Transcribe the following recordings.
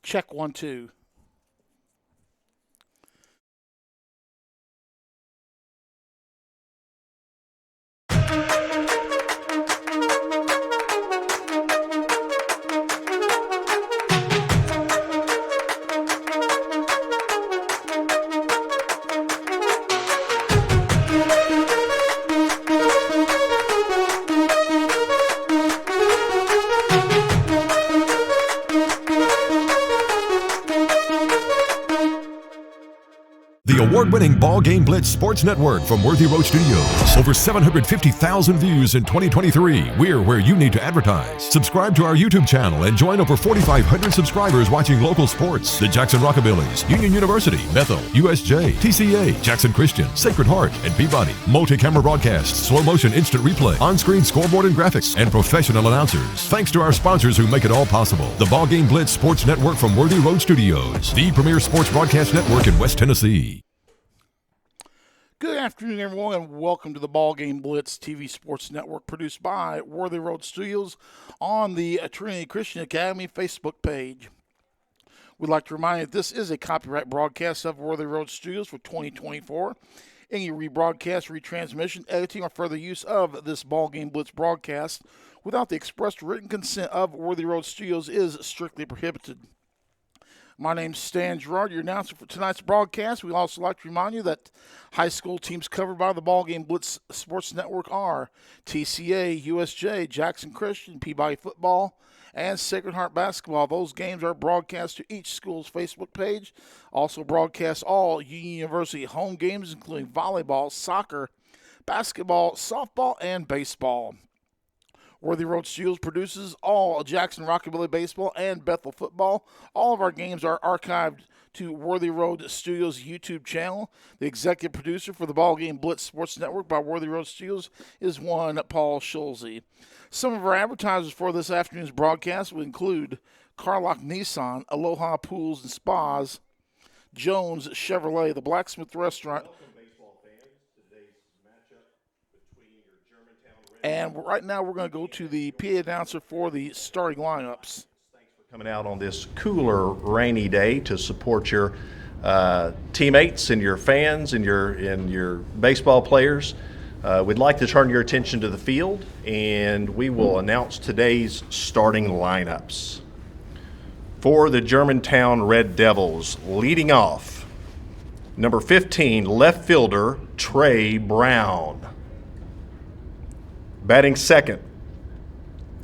Check 1, 2. The award-winning BallGame Blitz Sports Network from Worthy Road Studios. Over 750,000 views in 2023. We're where you need to advertise. Subscribe to our YouTube channel and join over 4,500 subscribers watching local sports. The Jackson Rockabillies, Union University, Bethel, USJ, TCA, Jackson Christian, Sacred Heart, and Peabody. Multi-camera broadcasts, slow motion instant replay, on-screen scoreboard and graphics, and professional announcers. Thanks to our sponsors who make it all possible. The BallGame Blitz Sports Network from Worthy Road Studios. The premier sports broadcast network in West Tennessee. Good afternoon, everyone, and welcome to the BallGame Blitz TV Sports Network, produced by Worthy Road Studios on the Trinity Christian Academy Facebook page. We'd like to remind you that this is a copyright broadcast of Worthy Road Studios for 2024. Any rebroadcast, retransmission, editing, or further use of this BallGame Blitz broadcast without the express written consent of Worthy Road Studios is strictly prohibited. My name's Stan Gerard, your announcer for tonight's broadcast. We'd also like to remind you that high school teams covered by the BallGame Blitz Sports Network are TCA, USJ, Jackson Christian, Peabody Football, and Sacred Heart Basketball. Those games are broadcast to each school's Facebook page. Also broadcast all Union University home games, including volleyball, soccer, basketball, softball, and baseball. Worthy Road Studios produces all Jackson Rockabilly baseball and Bethel football. All of our games are archived to Worthy Road Studios YouTube channel. The executive producer for the BallGame Blitz Sports Network by Worthy Road Studios is one Paul Schulze. Some of our advertisers for this afternoon's broadcast will include Carlock Nissan, Aloha Pools and Spas, Jones Chevrolet, the Blacksmith Restaurant. And right now we're going to go to the PA announcer for the starting lineups. Thanks for coming out on this cooler, rainy day to support your teammates and your fans and your baseball players. We'd like to turn your attention to the field, and we will announce today's starting lineups. For the Germantown Red Devils, leading off, number 15, left fielder Trey Brown. Batting second,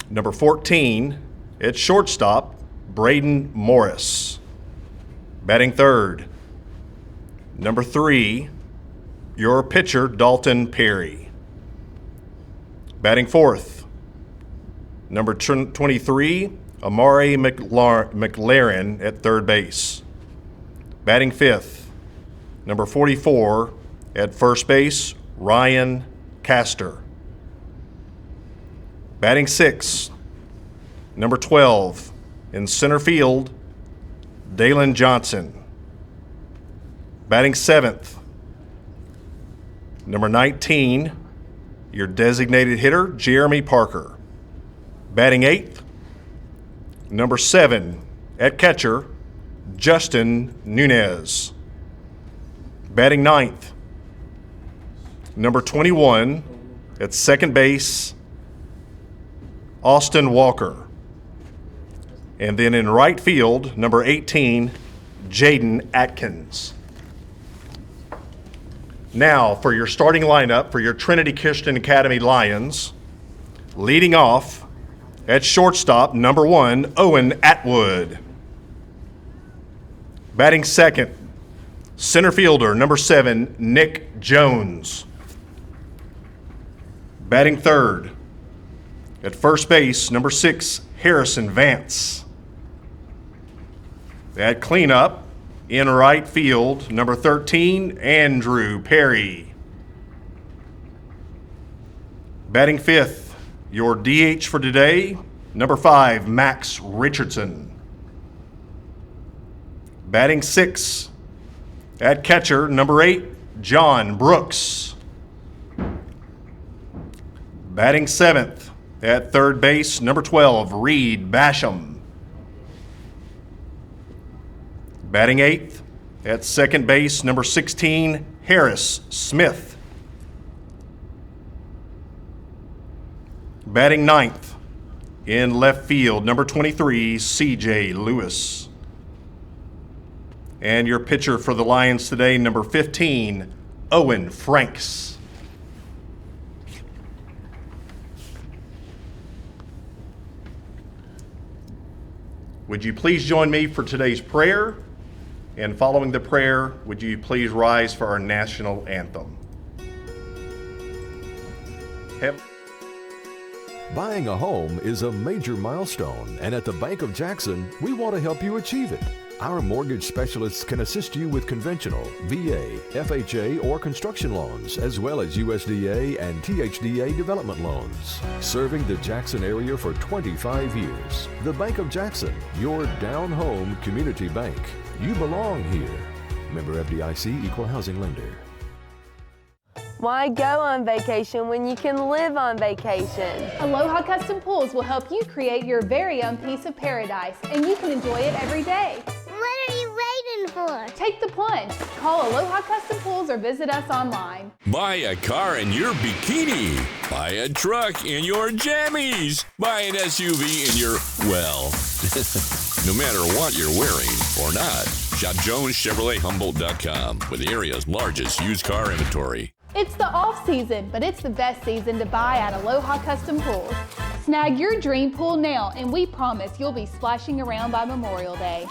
number 14, at shortstop, Braden Morris. Batting third, number 3, your pitcher, Dalton Perry. Batting fourth, number 23, Amari McLaren at third base. Batting fifth, number 44, at first base, Ryan Castor. Batting sixth, number 12, in center field, Dalen Johnson. Batting seventh, number 19, your designated hitter, Jeremy Parker. Batting eighth, number 7, at catcher, Justin Nunez. Batting ninth, number 21, at second base, Austin Walker. And then in right field, number 18, Jaden Atkins. Now for your starting lineup for your Trinity Christian Academy Lions. Leading off at shortstop, number 1, Owen Atwood. Batting second, center fielder, number 7, Nick Jones. Batting third, at first base, number 6, Harrison Vance. At cleanup, in right field, number 13, Andrew Perry. Batting fifth, your DH for today, number 5, Max Richardson. Batting sixth, at catcher, number 8, John Brooks. Batting seventh, at third base, number 12, Reed Basham. Batting eighth, at second base, number 16, Harris Smith. Batting ninth, in left field, number 23, C.J. Lewis. And your pitcher for the Lions today, number 15, Owen Franks. Would you please join me for today's prayer? And following the prayer, would you please rise for our national anthem? Buying a home is a major milestone, and at the Bank of Jackson, we want to help you achieve it. Our mortgage specialists can assist you with conventional, VA, FHA, or construction loans, as well as USDA and THDA development loans. Serving the Jackson area for 25 years. The Bank of Jackson, your down-home community bank. You belong here. Member FDIC, Equal Housing Lender. Why go on vacation when you can live on vacation? Aloha Custom Pools will help you create your very own piece of paradise, and you can enjoy it every day. What are you waiting for? Take the plunge. Call Aloha Custom Pools or visit us online. Buy a car in your bikini. Buy a truck in your jammies. Buy an SUV in your, well, no matter what you're wearing or not. Shop JonesChevroletHumboldt.com with the area's largest used car inventory. It's the off season, but it's the best season to buy at Aloha Custom Pools. Snag your dream pool now, and we promise you'll be splashing around by Memorial Day.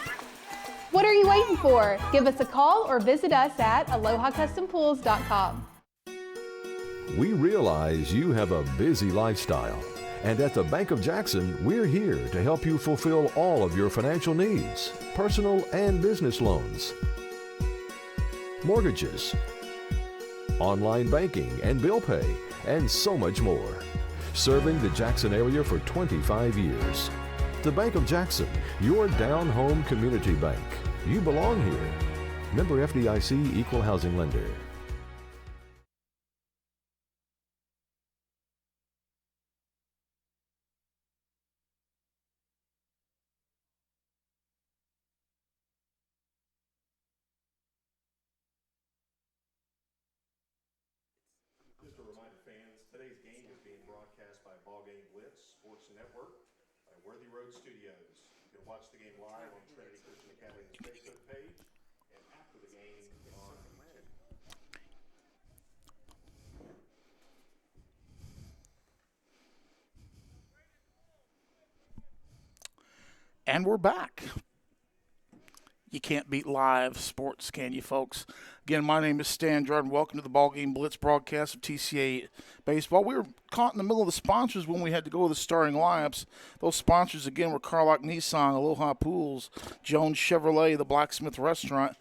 What are you waiting for? Give us a call or visit us at AlohaCustomPools.com. We realize you have a busy lifestyle, and at the Bank of Jackson, we're here to help you fulfill all of your financial needs, personal and business loans, mortgages, online banking and bill pay, and so much more. Serving the Jackson area for 25 years. The Bank of Jackson, your down-home community bank. You belong here. Member FDIC, Equal Housing Lender. Just a reminder, fans, today's game is being broadcast by BallGame Blitz Sports Network by Worthy Road Studios. You can watch the game live on Trinity Christian Academy's Facebook page and after the game on YouTube. And we're back. You can't beat live sports, can you, folks? Again, my name is Stan Jordan. Welcome to the BallGame Blitz broadcast of TCA Baseball. We were caught in the middle of the sponsors when we had to go with the starting lineups. Those sponsors, again, were Carlock Nissan, Aloha Pools, Jones Chevrolet, the Blacksmith Restaurant,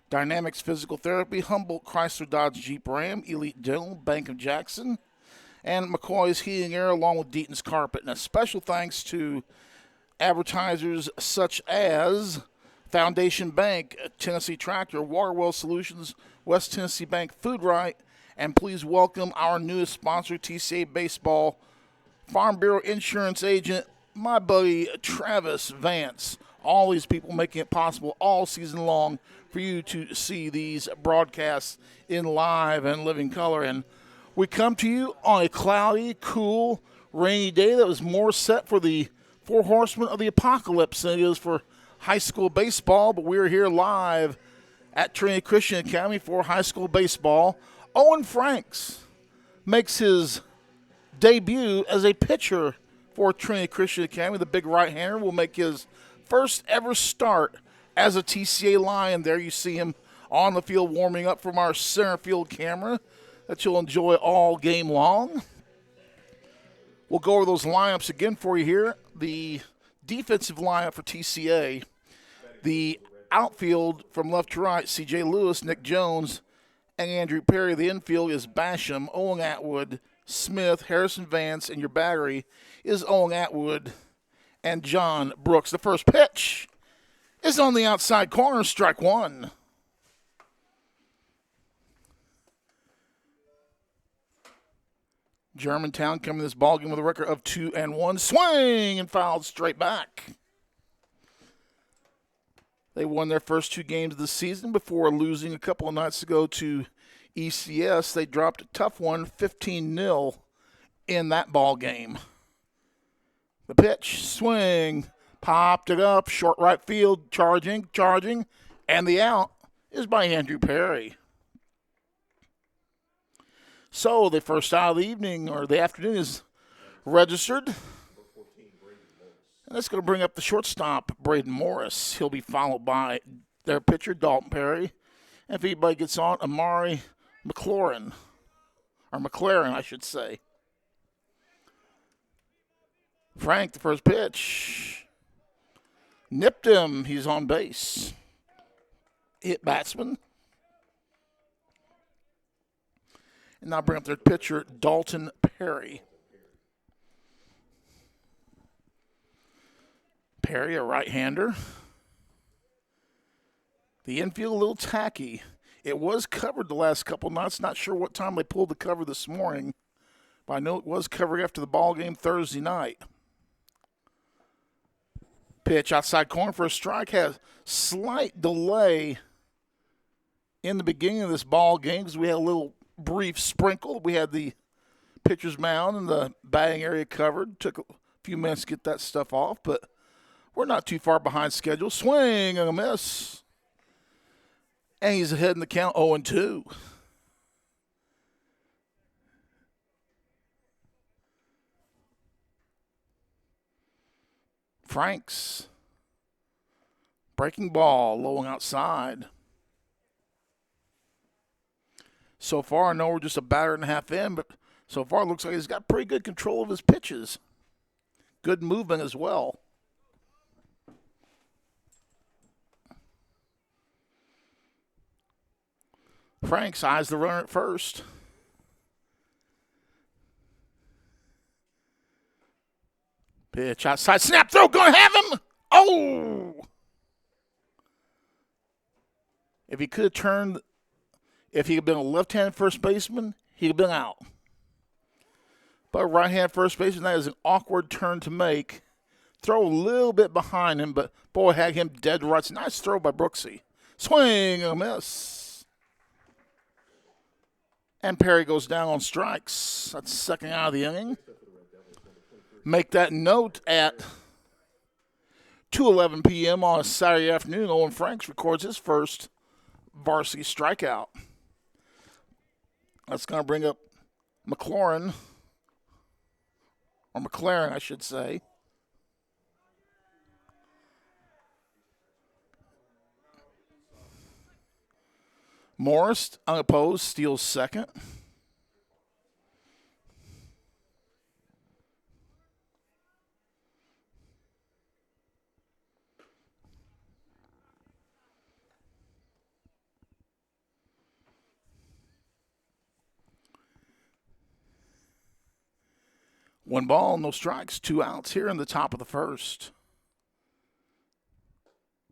Dynamics Physical Therapy, Humboldt Chrysler Dodge Jeep Ram, Elite Dental, Bank of Jackson, and McCoy's Heating Air, along with Deaton's Carpet. And a special thanks to advertisers such as Foundation Bank, Tennessee Tractor, Waterwell Solutions, West Tennessee Bank, Food Right, and please welcome our newest sponsor, TCA Baseball, Farm Bureau Insurance Agent, my buddy Travis Vance. All these people making it possible all season long for you to see these broadcasts in live and living color. And we come to you on a cloudy, cool, rainy day that was more set for the Four Horsemen of the Apocalypse than it is for high school baseball, but we're here live at Trinity Christian Academy for high school baseball. Owen Franks makes his debut as a pitcher for Trinity Christian Academy. The big right-hander will make his first ever start as a TCA Lion. There you see him on the field warming up from our center field camera that you'll enjoy all game long. We'll go over those lineups again for you here. The defensive lineup for TCA, the outfield from left to right, C.J. Lewis, Nick Jones, and Andrew Perry. The infield is Basham, Owen Atwood, Smith, Harrison Vance, and your battery is Owen Atwood and John Brooks. The first pitch is on the outside corner, strike one. Germantown coming to this ballgame with a record of 2-1. Swing and fouled straight back. They won their first 2 games of the season before losing a couple of nights ago to ECS. They dropped a tough one, 15-0 in that ball game. The pitch, swing, popped it up, short right field, charging, and the out is by Andrew Perry. So the first out of the evening or the afternoon is registered. And that's going to bring up the shortstop, Braden Morris. He'll be followed by their pitcher, Dalton Perry. And if anybody gets on, Amari McLaurin, or McLaren, I should say. Frank, the first pitch. Nipped him. He's on base. Hit batsman. And now bring up their pitcher, Dalton Perry. Perry, a right-hander. The infield a little tacky. It was covered the last couple nights. Not sure what time they pulled the cover this morning, but I know it was covered after the ball game Thursday night. Pitch outside corner for a strike. Has slight delay in the beginning of this ball game because we had a little brief sprinkle. We had the pitcher's mound and the batting area covered. Took a few minutes to get that stuff off, but we're not too far behind schedule. Swing and a miss. And he's ahead in the count, 0-2. Franks. Breaking ball, low and outside. So far, I know we're just a batter and a half in, but so far it looks like he's got pretty good control of his pitches. Good movement as well. Franks eyes the runner at first. Pitch outside, snap throw, gonna have him. Oh! If he could have turned, if he had been a left-handed first baseman, he'd have been out. But right-hand first baseman, that is an awkward turn to make. Throw a little bit behind him, but boy, had him dead to rights. Nice throw by Brooksy. Swing and a miss. And Perry goes down on strikes. That's the second out of the inning. Make that note at 2:11 p.m. on a Saturday afternoon. Owen Franks records his first varsity strikeout. That's going to bring up McLaurin, or McLaren, I should say. Morris, unopposed, steals second. One ball, no strikes, 2 outs here in the top of the first.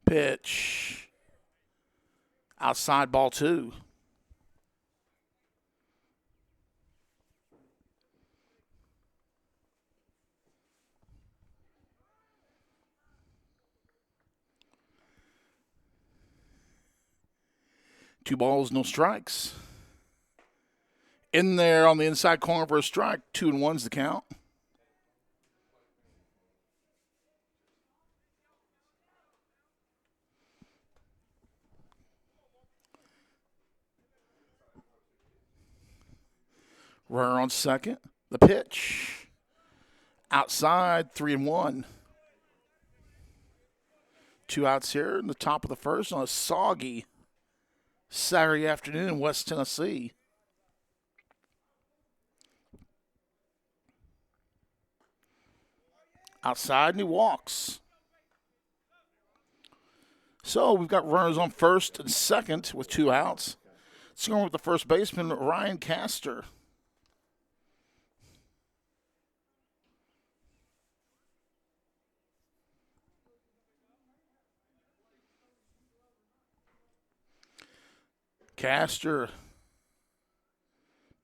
Pitch. Outside, ball 2. Two balls, no strikes. In there on the inside corner for a strike. 2-1's the count. Runner on second. The pitch. Outside, 3-1. 2 outs here in the top of the first on a soggy Saturday afternoon in West Tennessee. Outside, and he walks. So we've got runners on first and second with 2 outs. Let's go with the first baseman, Ryan Castor. Castor,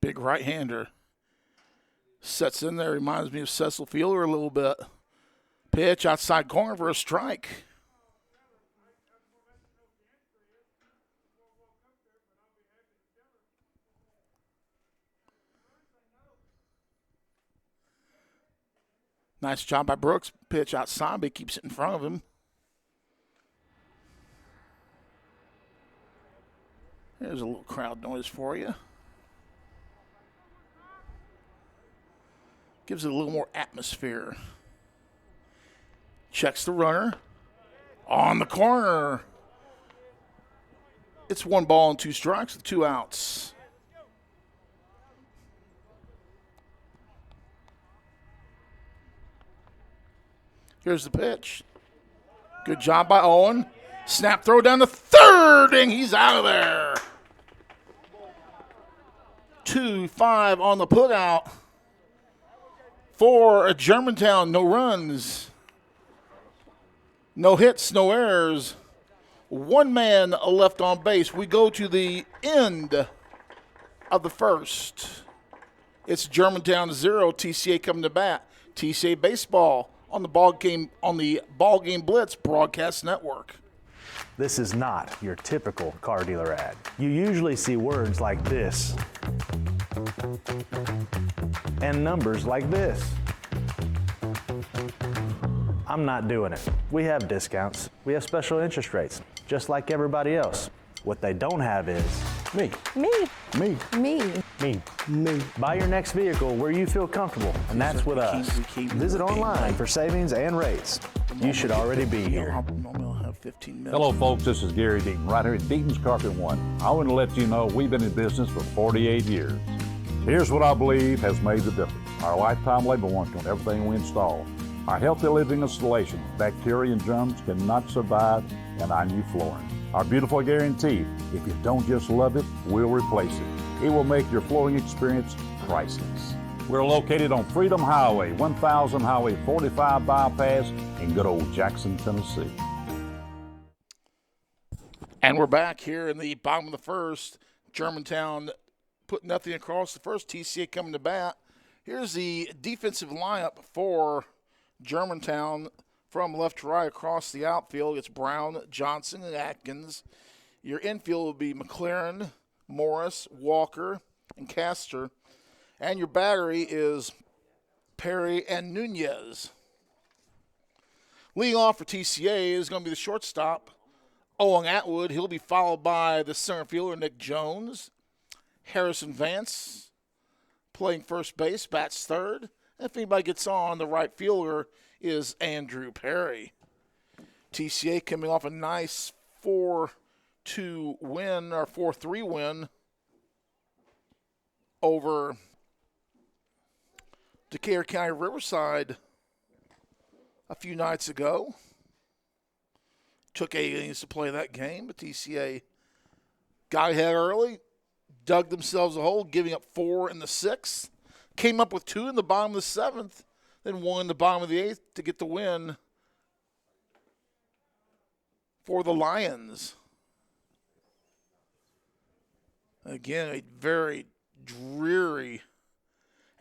big right-hander, sets in there. Reminds me of Cecil Fielder a little bit. Pitch outside corner for a strike. Nice job by Brooks. Pitch outside, but he keeps it in front of him. There's a little crowd noise for you. Gives it a little more atmosphere. Checks the runner. On the corner. It's 1 ball and 2 strikes with 2 outs. Here's the pitch. Good job by Owen. Snap throw down to third, and he's out of there. 2-5 on the putout for Germantown. No runs, no hits, no errors. 1 man left on base. We go to the end of the first. It's Germantown 0, TCA coming to bat. TCA baseball on the BallGame Blitz broadcast network. This is not your typical car dealer ad. You usually see words like this and numbers like this. I'm not doing it. We have discounts. We have special interest rates, just like everybody else. What they don't have is me. Me. Me. Me. Me. Me. Buy your next vehicle where you feel comfortable, and that's with us. Visit online for savings and rates. You should already be here. Normally I'll have 15 minutes. Hello, folks. This is Gary Deaton, right here at Deaton's Carpet One. I want to let you know we've been in business for 48 years. Here's what I believe has made the difference. Our lifetime labor warranty on everything we install. Our healthy living installation, bacteria and germs cannot survive in our new flooring. Our beautiful guarantee, if you don't just love it, we'll replace it. It will make your flooring experience priceless. We're located on Freedom Highway, 1000 Highway 45 bypass in good old Jackson, Tennessee. And we're back here in the bottom of the first. Germantown put nothing across the first. TCA coming to bat. Here's the defensive lineup for Germantown from left to right across the outfield. It's Brown, Johnson, and Atkins. Your infield will be McLaren, Morris, Walker, and Castor. And your battery is Perry and Nunez. Leading off for TCA is going to be the shortstop, Owen Atwood. He'll be followed by the center fielder, Nick Jones. Harrison Vance playing first base, bats third. And if anybody gets on, the right fielder is Andrew Perry. TCA coming off a nice 4-2 win, or 4-3 win over Decatur County Riverside a few nights ago. Took 8 innings to play that game, but TCA got ahead early, dug themselves a hole, giving up 4 in the 6th. Came up with 2 in the bottom of the 7th, then 1 in the bottom of the 8th to get the win for the Lions. Again, a very dreary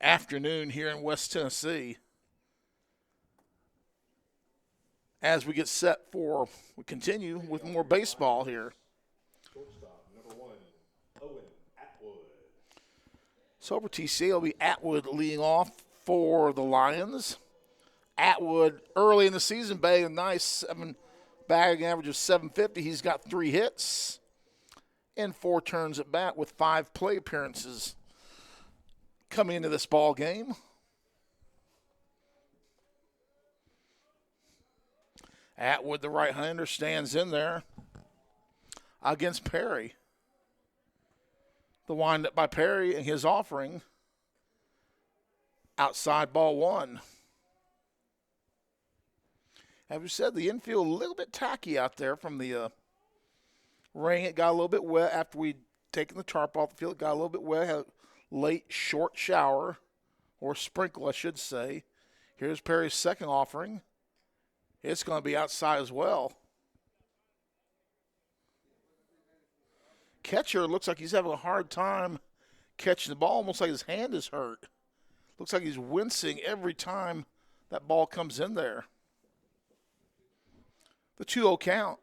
afternoon here in West Tennessee as we get set we continue with more baseball here. Shortstop, number 1, Owen Atwood. So for TCA, it'll be Atwood leading off for the Lions. Atwood, early in the season, bagging a nice batting average of 750. He's got 3 hits and 4 turns at bat with 5 play appearances coming into this ball game. Atwood, the right-hander, stands in there against Perry. The windup by Perry and his offering. Outside ball 1. As we said, the infield a little bit tacky out there from the rain. It got a little bit wet after we'd taken the tarp off the field. It got a little bit wet. Had a late short shower, or sprinkle, I should say. Here's Perry's second offering. It's going to be outside as well. Catcher looks like he's having a hard time catching the ball, almost like his hand is hurt. Looks like he's wincing every time that ball comes in there. The 2-0 count.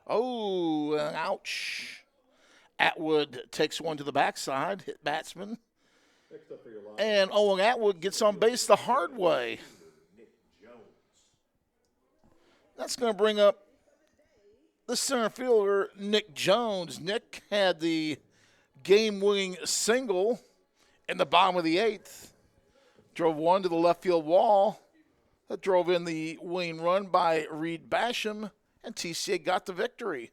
Oh, ouch. Atwood takes one to the backside, hit batsman. And Owen Atwood gets on base the hard way. That's going to bring up the center fielder, Nick Jones. Nick had the game-winning single in the bottom of the 8th. Drove one to the left field wall. That drove in the winning run by Reed Basham, and TCA got the victory.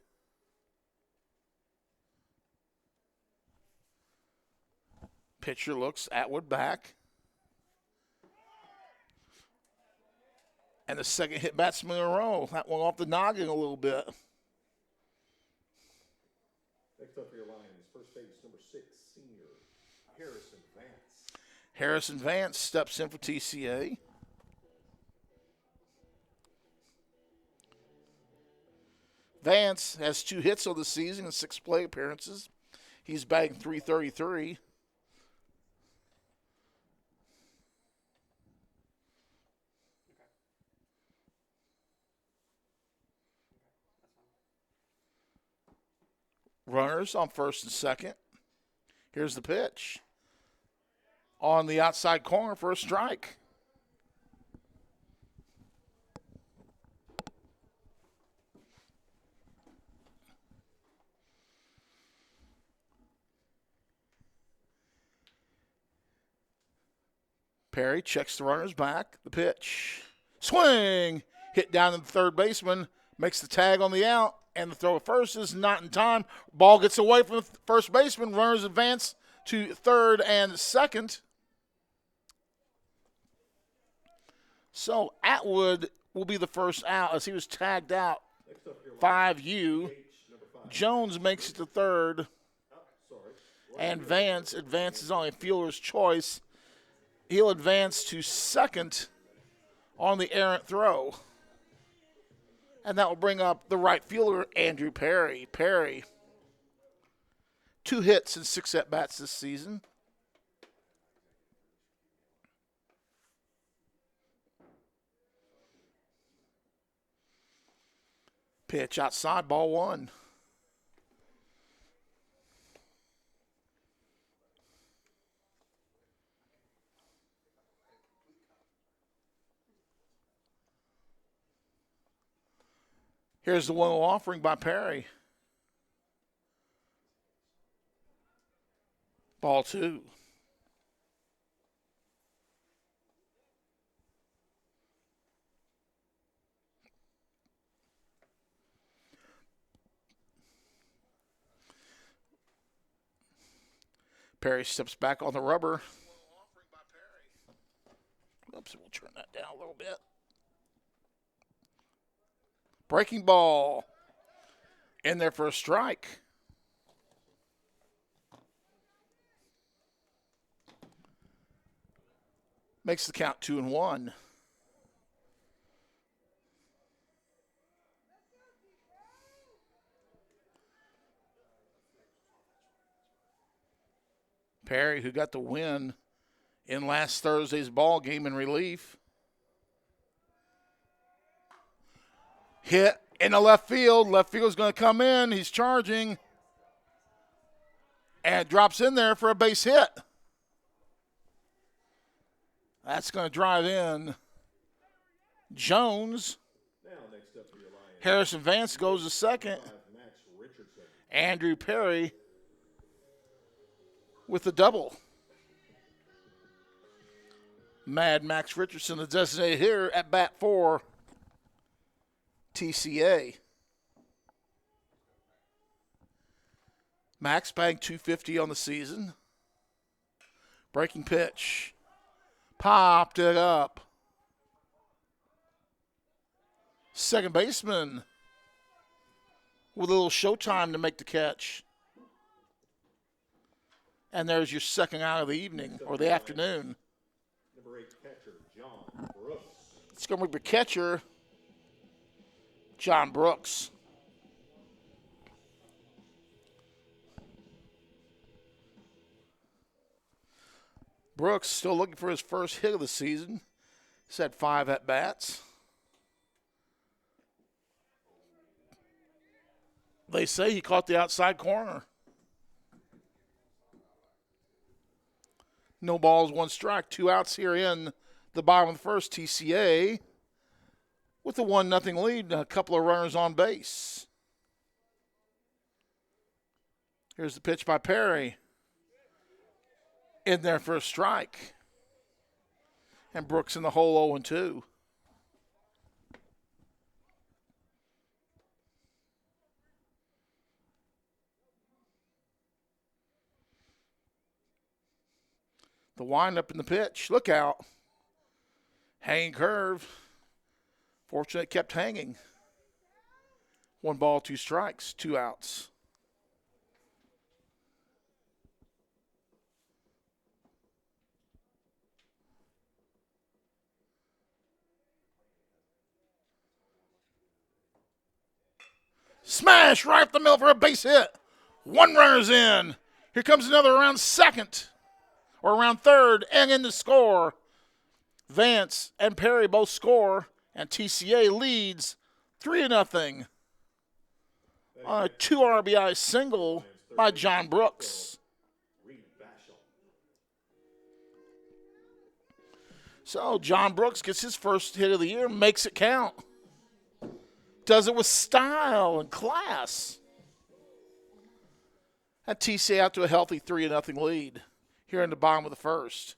Pitcher looks, Atwood back. And the second hit batsman in a row. That one off the noggin a little bit. Next up for your line is first base number 6, senior Harrison Vance. Harrison Vance steps in for TCA. Vance has 2 hits on the season and 6 plate appearances. He's batting .333. Runners on first and second. Here's the pitch. On the outside corner for a strike. Perry checks the runners back. The pitch. Swing! Hit down to the third baseman. Makes the tag on the out. And the throw at first is not in time. Ball gets away from the first baseman. Runners advance to third and second. So Atwood will be the first out as he was tagged out. 5U. Jones makes it to third. And Vance advances on a fielder's choice. He'll advance to second on the errant throw. And that will bring up the right fielder, Andrew Perry. Perry, 2 hits and 6 at-bats this season. Pitch outside, ball 1. Here's the 1-0 offering by Perry. Ball 2. Perry steps back on the rubber. Oops, we'll turn that down a little bit. Breaking ball. In there for a strike. Makes the count 2-1. Perry, who got the win in last Thursday's ball game in relief. Hit in the left field. Left field's going to come in. He's charging. And drops in there for a base hit. That's going to drive in Jones. Harrison Vance goes to second. Andrew Perry with the double. Mad Max Richardson, the designated hitter, at bat for TCA. Max batting .250 on the season. Breaking pitch. Popped it up. Second baseman with a little showtime to make the catch. And there's your second out of the evening or the afternoon. Number 8 catcher, John Brooks. It's going to be the catcher, John Brooks. Brooks still looking for his first hit of the season. He's had 5 at-bats. They say he caught the outside corner. No balls, 1 strike, 2 outs here in the bottom of the first. TCA with a 1-0 lead, a couple of runners on base. Here's the pitch by Perry. In there for a strike. And Brooks in the hole 0-2. The windup in the pitch. Look out. Hanging curve. Fortunate it kept hanging. 1 ball, 2 strikes, 2 outs. Smash right up the middle for a base hit. 1 runner's in. Here comes another around second. Or around third, and in the score. Vance and Perry both score, and TCA leads 3-0 on a 2 RBI single by John Brooks. So John Brooks gets his first hit of the year, makes it count. Does it with style and class. And TCA out to a healthy 3-0 lead here in the bottom of the first.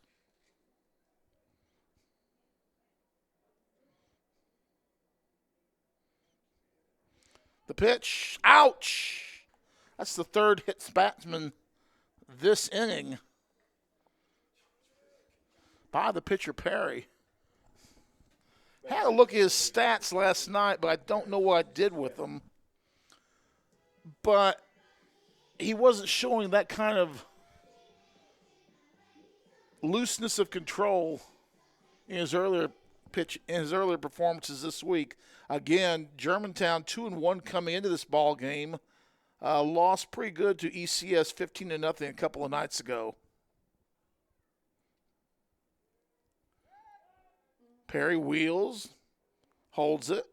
The pitch, ouch! That's the 3rd hit batsman this inning by the pitcher Perry. Had a look at his stats last night, but I don't know what I did with them. But he wasn't showing that kind of looseness of control in his earlier performances this week. Again, Germantown 2-1 coming into this ball game. Lost pretty good to ECS 15-0 a couple of nights ago. Perry wheels, holds it.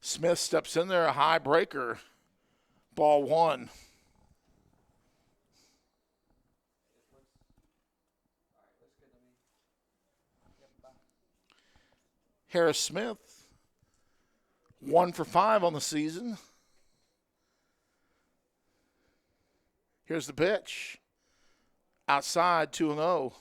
Smith steps in there, a high breaker. Ball 1. Harris Smith, 1 for 5 on the season. Here's the pitch. Outside, 2-0.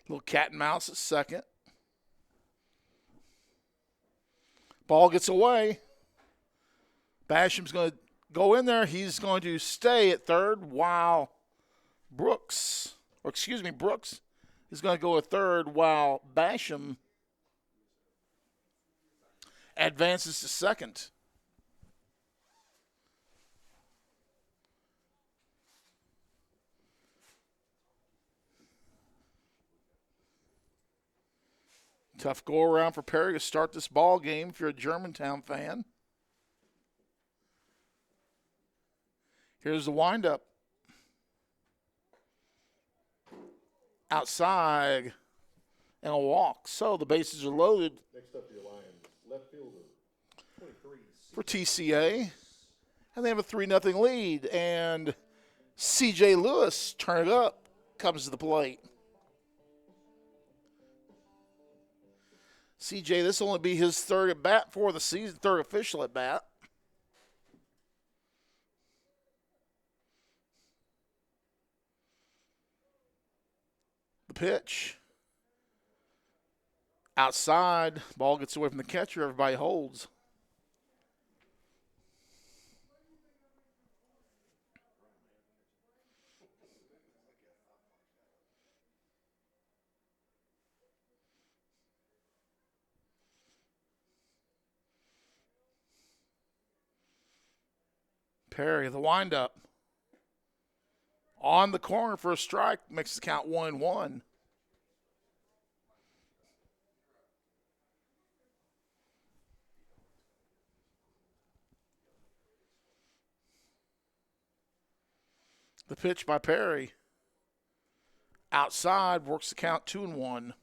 Little cat and mouse at second. Ball gets away. Basham's going to go in there. He's going to stay at third while Brooks is going to go at third while Basham advances to second. Tough go around for Perry to start this ball game if you're a Germantown fan. Here's the windup. Outside and a walk. So the bases are loaded. Next up, your line, left fielder, 23. For TCA. And they have a 3-0 lead. And C.J. Lewis, turn it up, comes to the plate. CJ, this will only be his 3rd at bat for the season, 3rd official at bat. The pitch. Outside, ball gets away from the catcher, everybody holds. Perry, the windup. On the corner for a strike, makes the count 1-1. The pitch by Perry. Outside, works the count 2-1.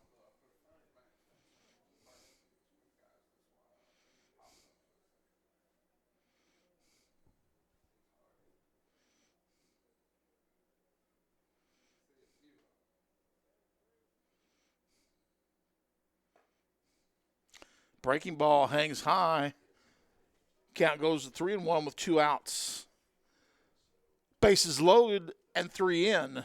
Breaking ball hangs high. Count goes to 3-1 with 2 outs. Bases loaded and 3 in.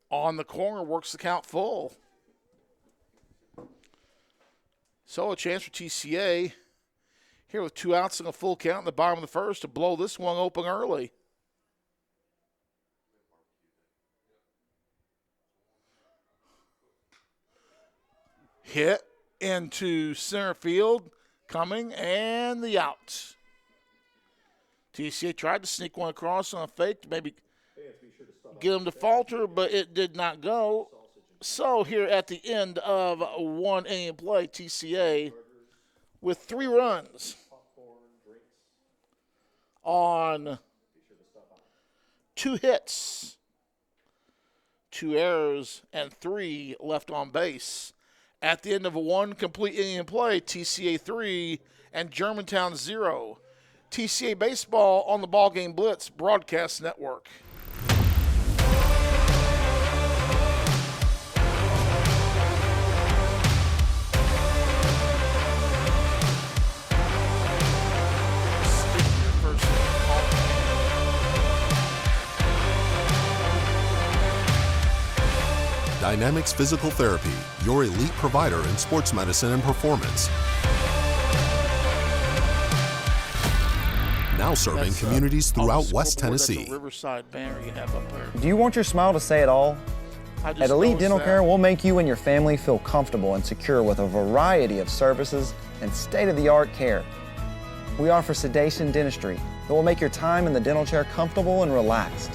On the corner, works the count full. So a chance for TCA here with 2 outs and a full count in the bottom of the first to blow this one open early. Hit into center field, coming, and the out. TCA tried to sneak one across on a fake to maybe get him to falter, but it did not go. So here at the end of 1 inning play, TCA with 3 runs on 2 hits, 2 errors, and 3 left on base. At the end of a 1 complete inning play, TCA 3 and Germantown 0. TCA Baseball on the BallGame Blitz Broadcast Network. Dynamics Physical Therapy, your elite provider in sports medicine and performance. Now serving communities throughout West Tennessee. That's a Riverside banner you have up there. Do you want your smile to say it all? At Elite Dental Care, we'll make you and your family feel comfortable and secure with a variety of services and state-of-the-art care. We offer sedation dentistry that will make your time in the dental chair comfortable and relaxed.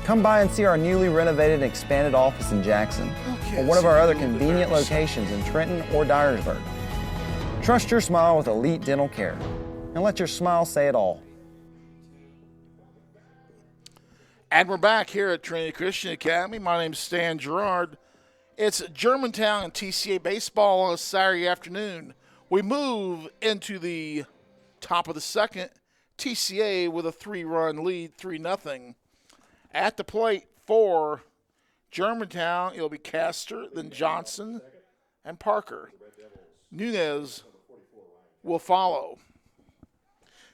Come by and see our newly renovated and expanded office in Jackson, or one of our other convenient locations in Trenton or Dyersburg. Trust your smile with Elite Dental Care, and let your smile say it all. And we're back here at Trinity Christian Academy. My name's Stan Gerard. It's Germantown and TCA baseball on a Saturday afternoon. We move into the top of the second. TCA with a 3-run lead, 3-0. At the plate for Germantown, it'll be Castor, then Johnson, and Parker. Nunez will follow.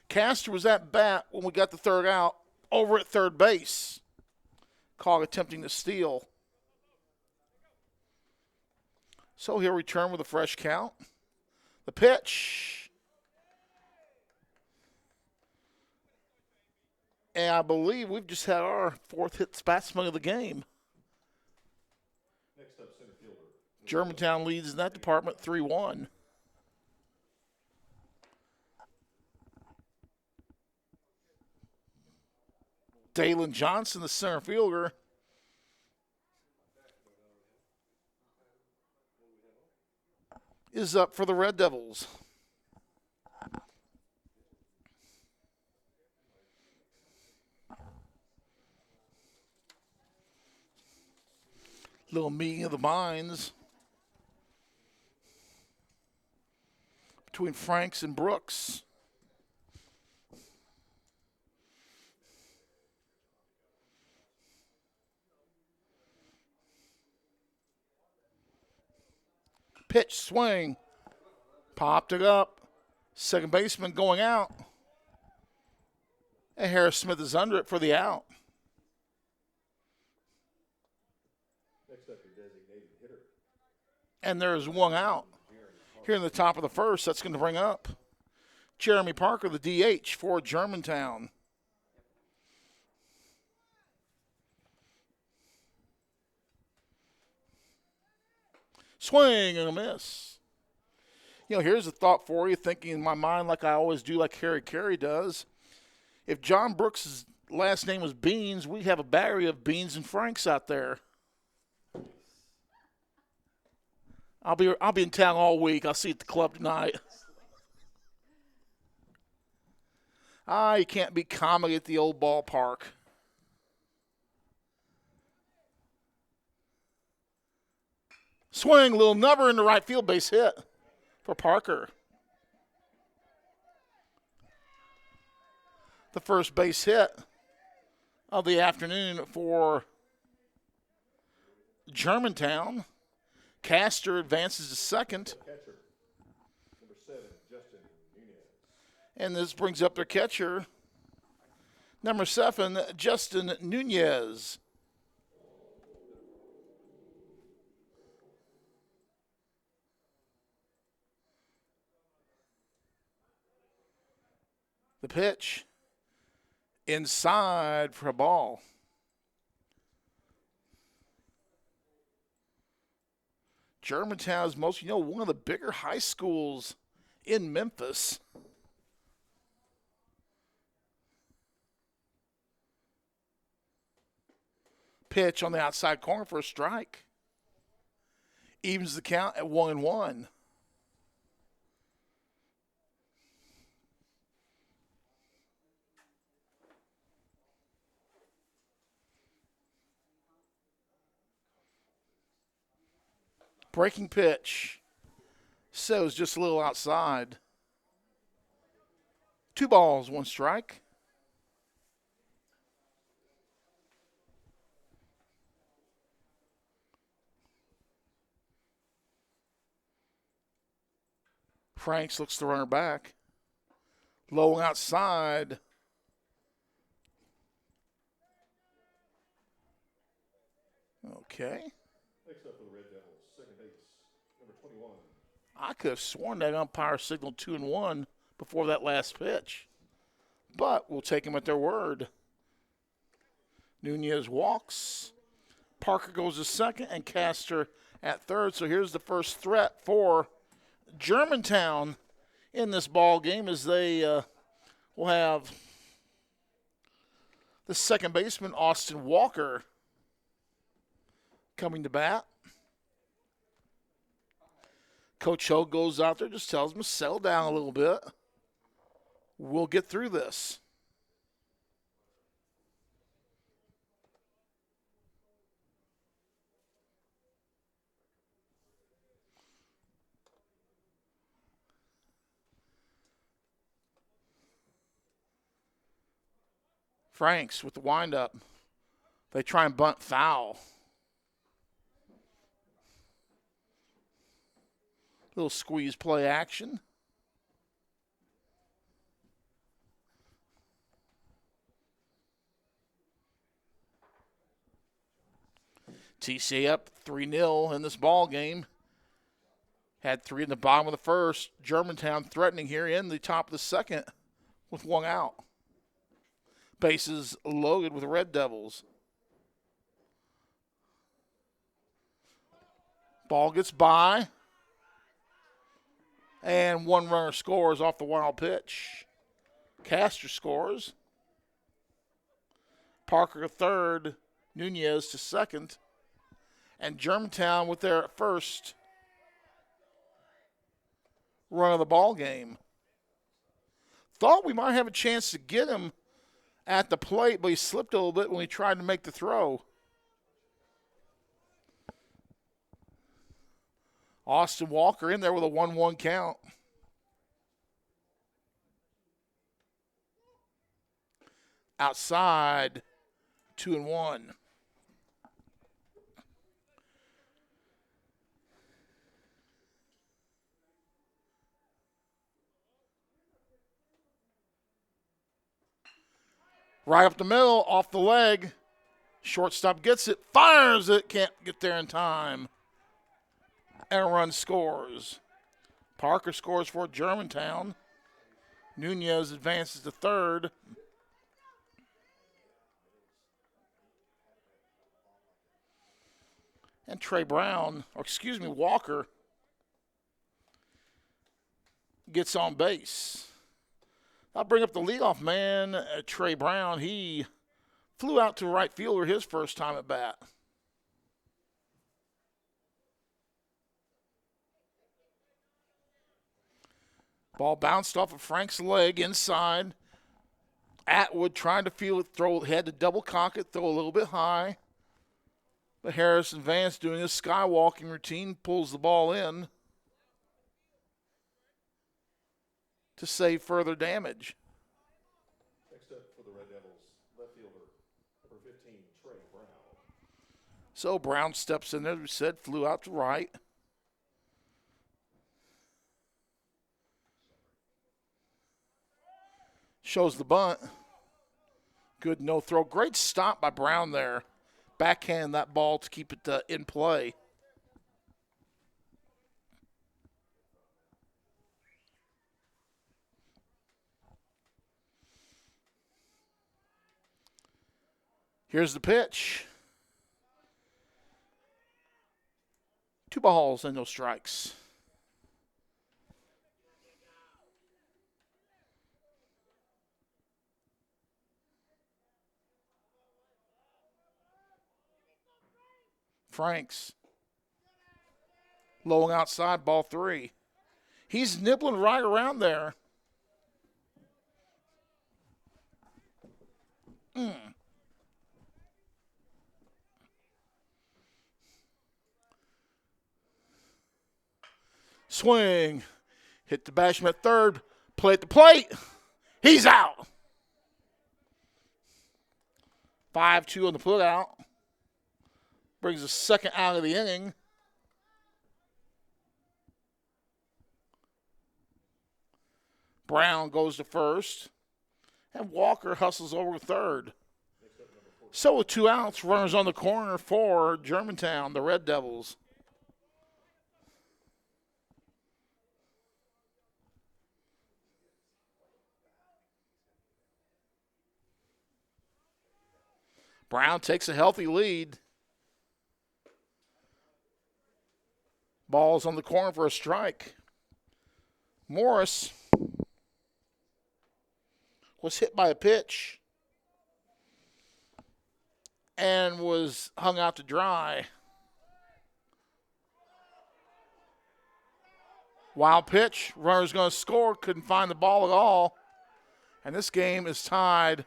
Castor was at bat when we got the 3rd out over at third base. Call attempting to steal. So he'll return with a fresh count. The pitch. And I believe we've just had our 4th hit batsman of the game. Next up, center fielder. Germantown leads in that department 3-1. Dalen Johnson, the center fielder, is up for the Red Devils. Little meeting of the minds between Franks and Brooks. Pitch, swing, popped it up. Second baseman going out. And Harris Smith is under it for the out. Next up, your designated hitter. And there's 1 out. Here in the top of the first, that's going to bring up Jeremy Parker, the DH for Germantown. Swing and a miss. You know, here's a thought for you, thinking in my mind like I always do, like Harry Carey does. If John Brooks' last name was Beans, we'd have a battery of Beans and Franks out there. I'll be in town all week. I'll see you at the club tonight. You can't be comedy at the old ballpark. Swing, little number in the right field, base hit for Parker. The first base hit of the afternoon for Germantown. Castor advances to second. And this brings up their catcher, number 7, Justin Nunez. The pitch inside for a ball. Germantown is one of the bigger high schools in Memphis. Pitch on the outside corner for a strike. Evens the count at 1-1. Breaking pitch. So it's just a little outside. 2 balls, 1 strike. Franks looks the runner back. Low and outside. Okay. I could have sworn that umpire signaled 2-1 before that last pitch. But we'll take him at their word. Nunez walks. Parker goes to second and Castor at third. So here's the first threat for Germantown in this ball game as they will have the second baseman, Austin Walker, coming to bat. Coach Ho goes out there, just tells him to settle down a little bit. We'll get through this. Franks with the windup. They try and bunt foul. Little squeeze play action. TCA up 3-0 in this ball game. Had 3 in the bottom of the first. Germantown threatening here in the top of the second with 1 out. Bases loaded with Red Devils. Ball gets by. And 1 runner scores off the wild pitch. Castor scores. Parker to third. Nunez to second. And Germantown with their first run of the ball game. Thought we might have a chance to get him at the plate, but he slipped a little bit when he tried to make the throw. Austin Walker in there with a 1-1 count. Outside, 2-1. Right up the middle, off the leg. Shortstop gets it, fires it, can't get there in time. And a run scores. Parker scores for Germantown. Nunez advances to third. And Walker gets on base. I'll bring up the leadoff man, Trey Brown. He flew out to right fielder his first time at bat. Ball bounced off of Frank's leg inside. Atwood trying to feel it, throw, had to double cock it, throw a little bit high. But Harrison Vance doing his skywalking routine, pulls the ball in to save further damage. Next up for the Red Devils, left fielder, number 15, Trey Brown. So Brown steps in there, as we said, flew out to right. Shows the bunt. Good no throw. Great stop by Brown there. Backhand that ball to keep it in play. Here's the pitch. 2 balls and no strikes. Franks. Low and outside, ball 3. He's nibbling right around there. Swing. Hit the Basham at third. Play at the plate. He's out. 5-2 on the putout. Brings the second out of the inning. Brown goes to first. And Walker hustles over to third. So with 2 outs, runners on the corner for Germantown, the Red Devils. Brown takes a healthy lead. Ball's on the corner for a strike. Morris was hit by a pitch and was hung out to dry. Wild pitch. Runner's going to score. Couldn't find the ball at all. And this game is tied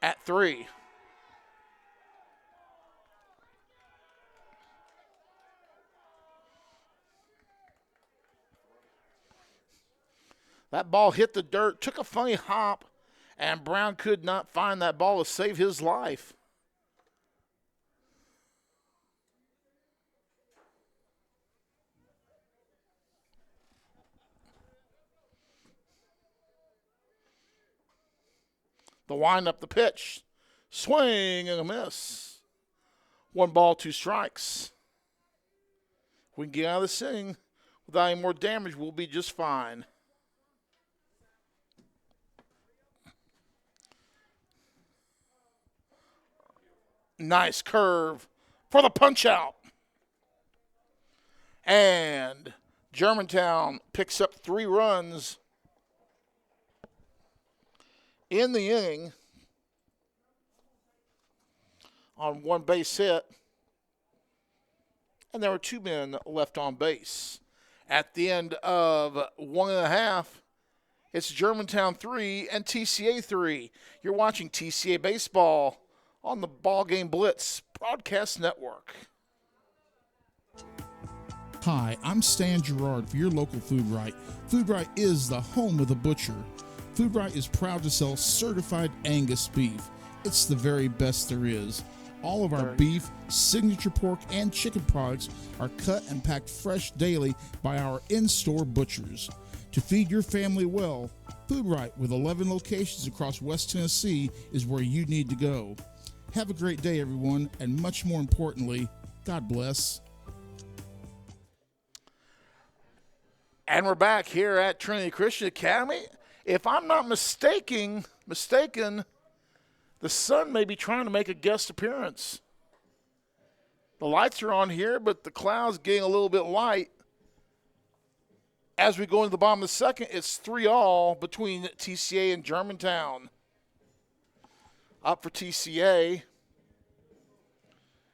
at 3. That ball hit the dirt, took a funny hop, and Brown could not find that ball to save his life. The windup, the pitch, swing and a miss. 1 ball, 2 strikes. If we can get out of this inning without any more damage, we'll be just fine. Nice curve for the punch out. And Germantown picks up 3 runs in the inning on 1 base hit. And there were 2 men left on base. At the end of 1.5, it's Germantown 3 and TCA 3. You're watching TCA Baseball on the BallGame Blitz Broadcast Network. Hi, I'm Stan Gerard for your local Food Right. Food Right is the home of the butcher. Food Right is proud to sell certified Angus beef. It's the very best there is. All of our beef, signature pork, and chicken products are cut and packed fresh daily by our in-store butchers. To feed your family well, Food Right, with 11 locations across West Tennessee, is where you need to go. Have a great day, everyone, and much more importantly, God bless. And we're back here at Trinity Christian Academy. If I'm not mistaken, the sun may be trying to make a guest appearance. The lights are on here, but the clouds getting a little bit light. As we go into the bottom of the second, it's 3-all between TCA and Germantown. Up for TCA,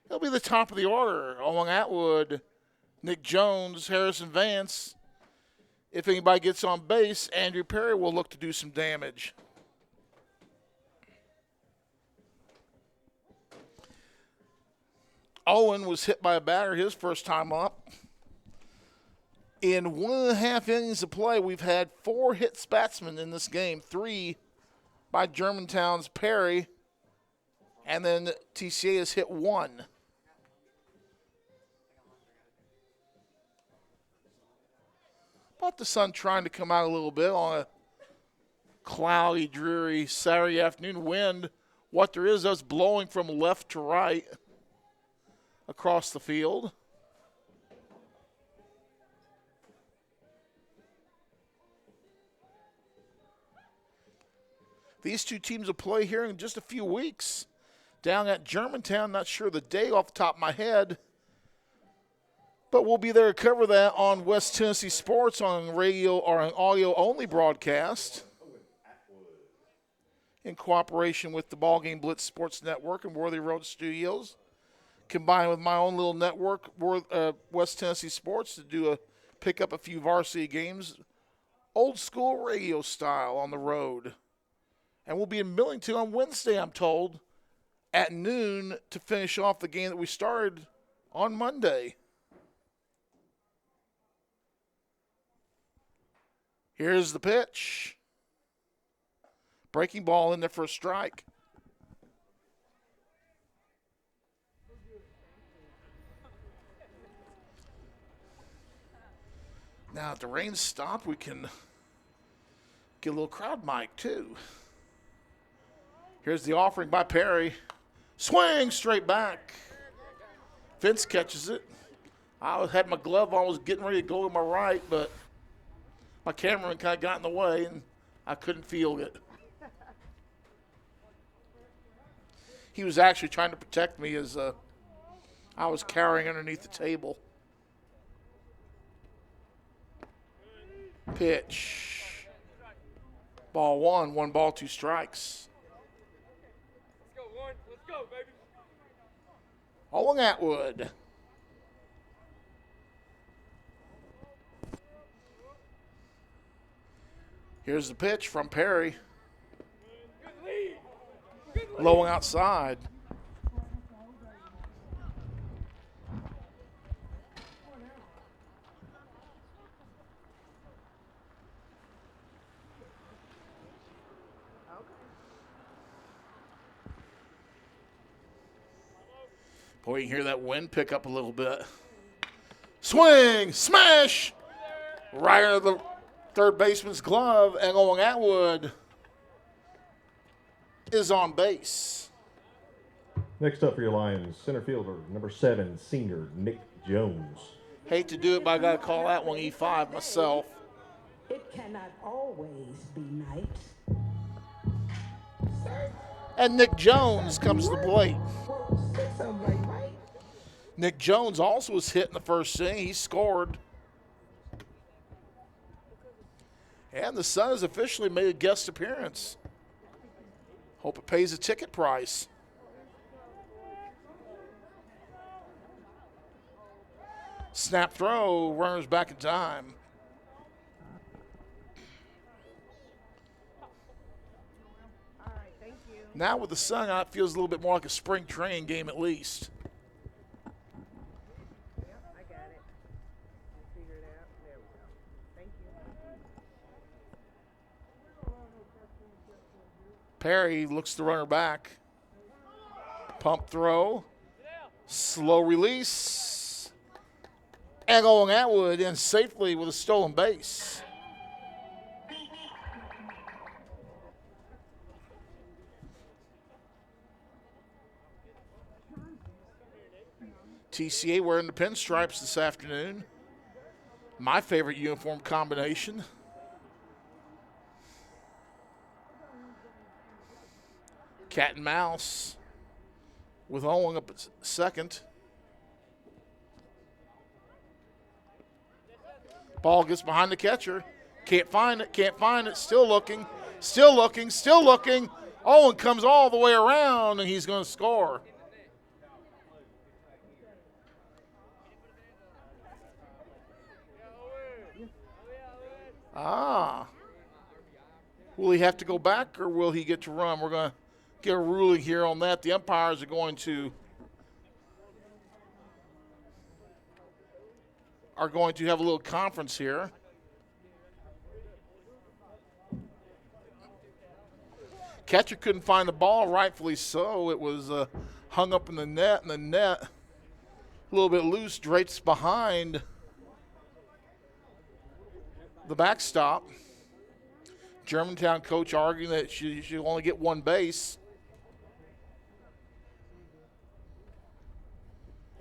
he'll be the top of the order. Owen Atwood, Nick Jones, Harrison Vance If anybody gets on base, Andrew Perry will look to do some damage. Owen was hit by a batter his first time up. In 1.5 innings of play, we've had 4 hit batsmen in this game. 3 by Germantown's Perry, and then TCA has hit 1. But the sun trying to come out a little bit on a cloudy, dreary Saturday afternoon. Wind, what there is blowing from left to right across the field. These two teams will play here in just a few weeks down at Germantown. Not sure the day off the top of my head, but we'll be there to cover that on West Tennessee Sports on radio or an audio-only broadcast in cooperation with the BallGame Blitz Sports Network and Worthy Road Studios, combined with my own little network, West Tennessee Sports, to pick up a few varsity games, old school radio style on the road. And we'll be in Millington on Wednesday, I'm told, at noon to finish off the game that we started on Monday. Here's the pitch. Breaking ball in there for a strike. Now, if the rain stopped, we can get a little crowd mic, too. Here's the offering by Perry. Swing straight back. Vince catches it. I had my glove on, was getting ready to go to my right, but my cameraman kind of got in the way, and I couldn't field it. He was actually trying to protect me as I was cowering underneath the table. Pitch. Ball 1, 1 ball, 2 strikes. Let's go, baby. Owen Atwood. Here's the pitch from Perry. Low and outside. Boy, you can hear that wind pick up a little bit. Swing, smash, right under the third baseman's glove, and Owen Atwood is on base. Next up for your Lions, center fielder, number 7, senior Nick Jones. Hate to do it, but I got to call that one E5 myself. It cannot always be night. And Nick Jones comes to the plate. Nick Jones also was hit in the first inning. He scored. And the Sun has officially made a guest appearance. Hope it pays a ticket price. Snap throw, runners back in time. Now with the sun out, it feels a little bit more like a spring training game at least. Yep, I got it. Figure it out. There we go. Thank you. Perry looks the runner back. Pump throw. Slow release. And Owen Atwood in safely with a stolen base. TCA wearing the pinstripes this afternoon. My favorite uniform combination. Cat and mouse with Owen up at second. Ball gets behind the catcher. Can't find it, can't find it. Still looking, still looking, still looking. Owen comes all the way around, and he's going to score. Ah. Will he have to go back or will he get to run? We're going to get a ruling here on that. The umpires are going to have a little conference here. Catcher couldn't find the ball, rightfully so. It was hung up in the net, and the net a little bit loose, drapes behind the backstop. Germantown coach arguing that she should only get one base.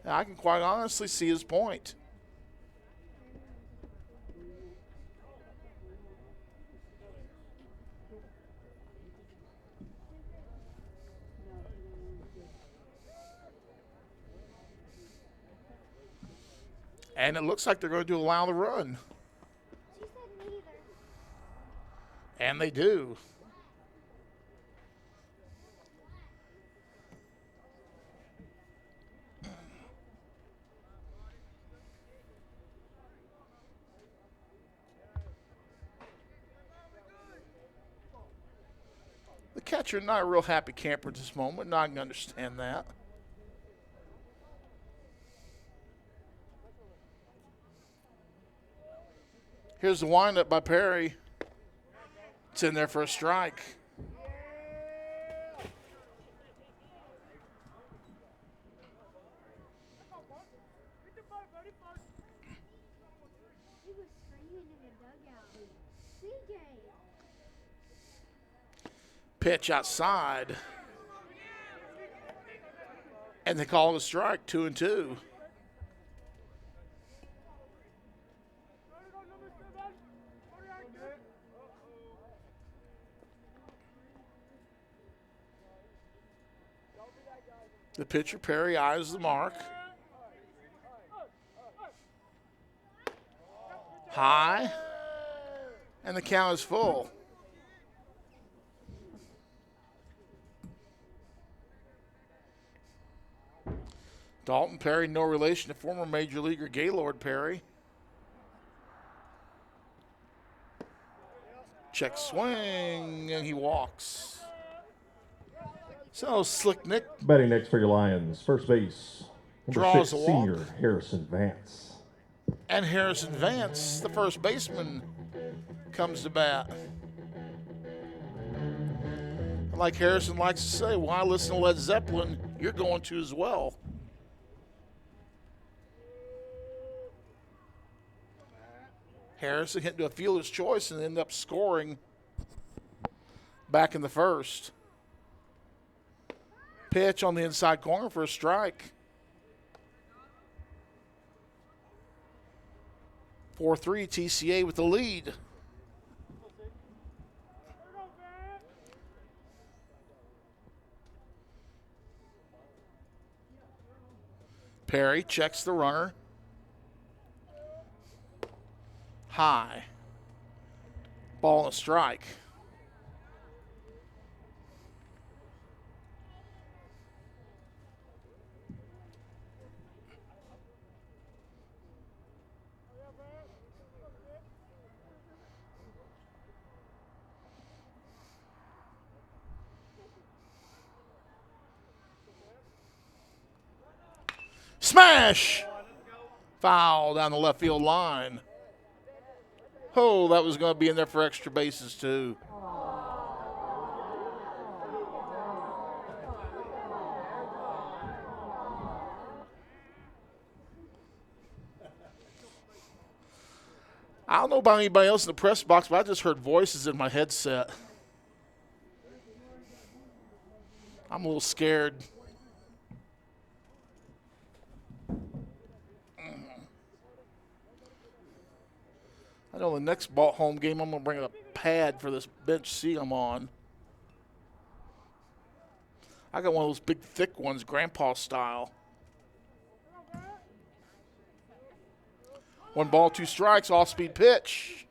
And I can quite honestly see his point. And it looks like they're going to allow the run. And they do. The catcher not a real happy camper at this moment. Not going to understand that. Here's the windup by Perry. It's in there for a strike. Pitch outside. And they call it a strike, 2-2. The pitcher, Perry, eyes the mark. High. And the count is full. Dalton Perry, no relation to former Major Leaguer Gaylord Perry. Check swing, and he walks. So, Slick Nick. Batting next for your Lions, first base, number Draws 6, a walk. senior Harrison Vance. And Harrison Vance, the first baseman, comes to bat. And like Harrison likes to say, why listen to Led Zeppelin? You're going to as well. Harrison hit to a fielder's choice and ended up scoring back in the first. Pitch on the inside corner for a strike. 4-3 TCA with the lead. Perry checks the runner. High. Ball and a strike. Smash! Foul down the left field line. Oh, that was going to be in there for extra bases, too. I don't know about anybody else in the press box, but I just heard voices in my headset. I'm a little scared. I know the next home game I'm going to bring a pad for this bench seat I'm on. I got one of those big, thick ones, grandpa style. 1 ball, 2 strikes, off-speed pitch.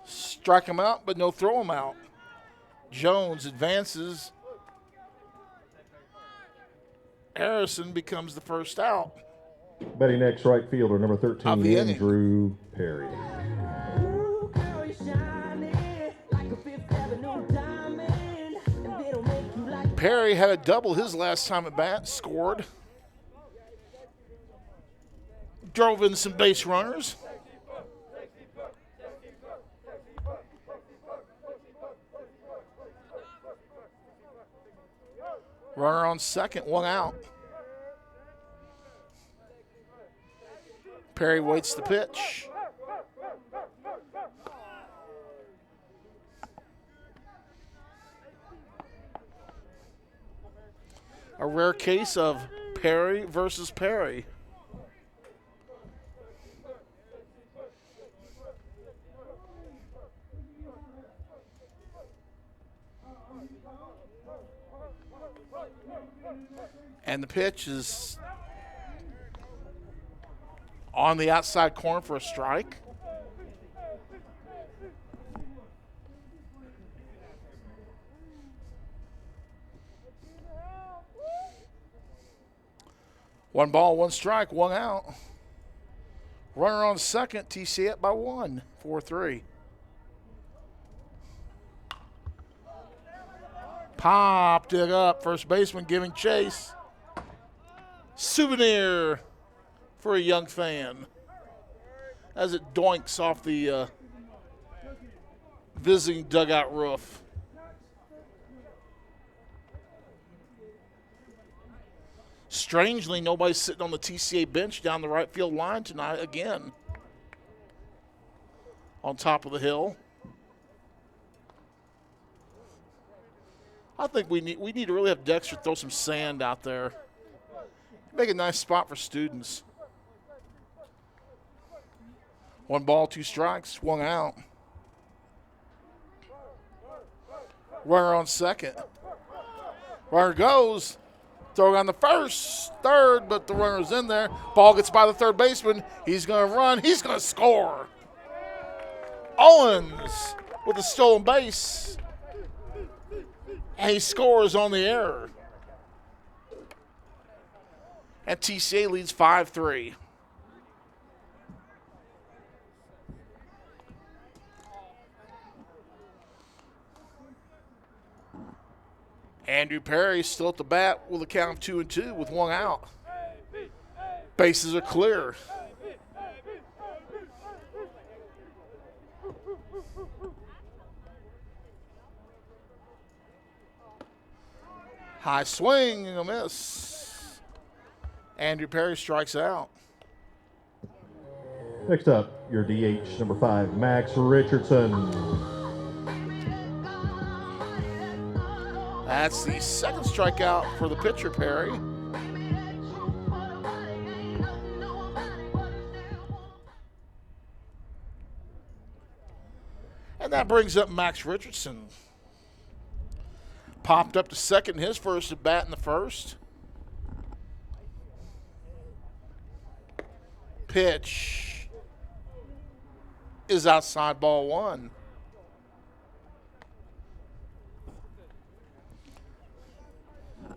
Strike him out, but no throw him out. Jones advances. Harrison becomes the first out. Batting next, right fielder, number 13, of the inning. Andrew Perry. Perry had a double his last time at bat, scored. Drove in some base runners. Runner on second, one out. Perry waits the pitch. A rare case of Perry versus Perry. And the pitch is on the outside corner for a strike. One ball, one strike, one out. Runner on second, TCA up by 1, 4-3. Popped it up, first baseman giving chase. Souvenir for a young fan as it doinks off the visiting dugout roof. Strangely, nobody's sitting on the TCA bench down the right field line tonight again. On top of the hill. I think we need to really have Dexter throw some sand out there. Make a nice spot for students. One ball, two strikes, one out. Runner on second. Runner goes. Throw on the first, third, but the runner's in there. Ball gets by the third baseman. He's going to run. He's going to score. Owens with a stolen base. And he scores on the error. And TCA leads 5-3. Andrew Perry still at the bat with a count of 2-2 with one out. Bases are clear. High swing and a miss. Andrew Perry strikes out. Next up, your DH, number 5, Max Richardson. That's the second strikeout for the pitcher, Perry. And that brings up Max Richardson. Popped up to second, his first at bat in the first. Pitch is outside, ball 1.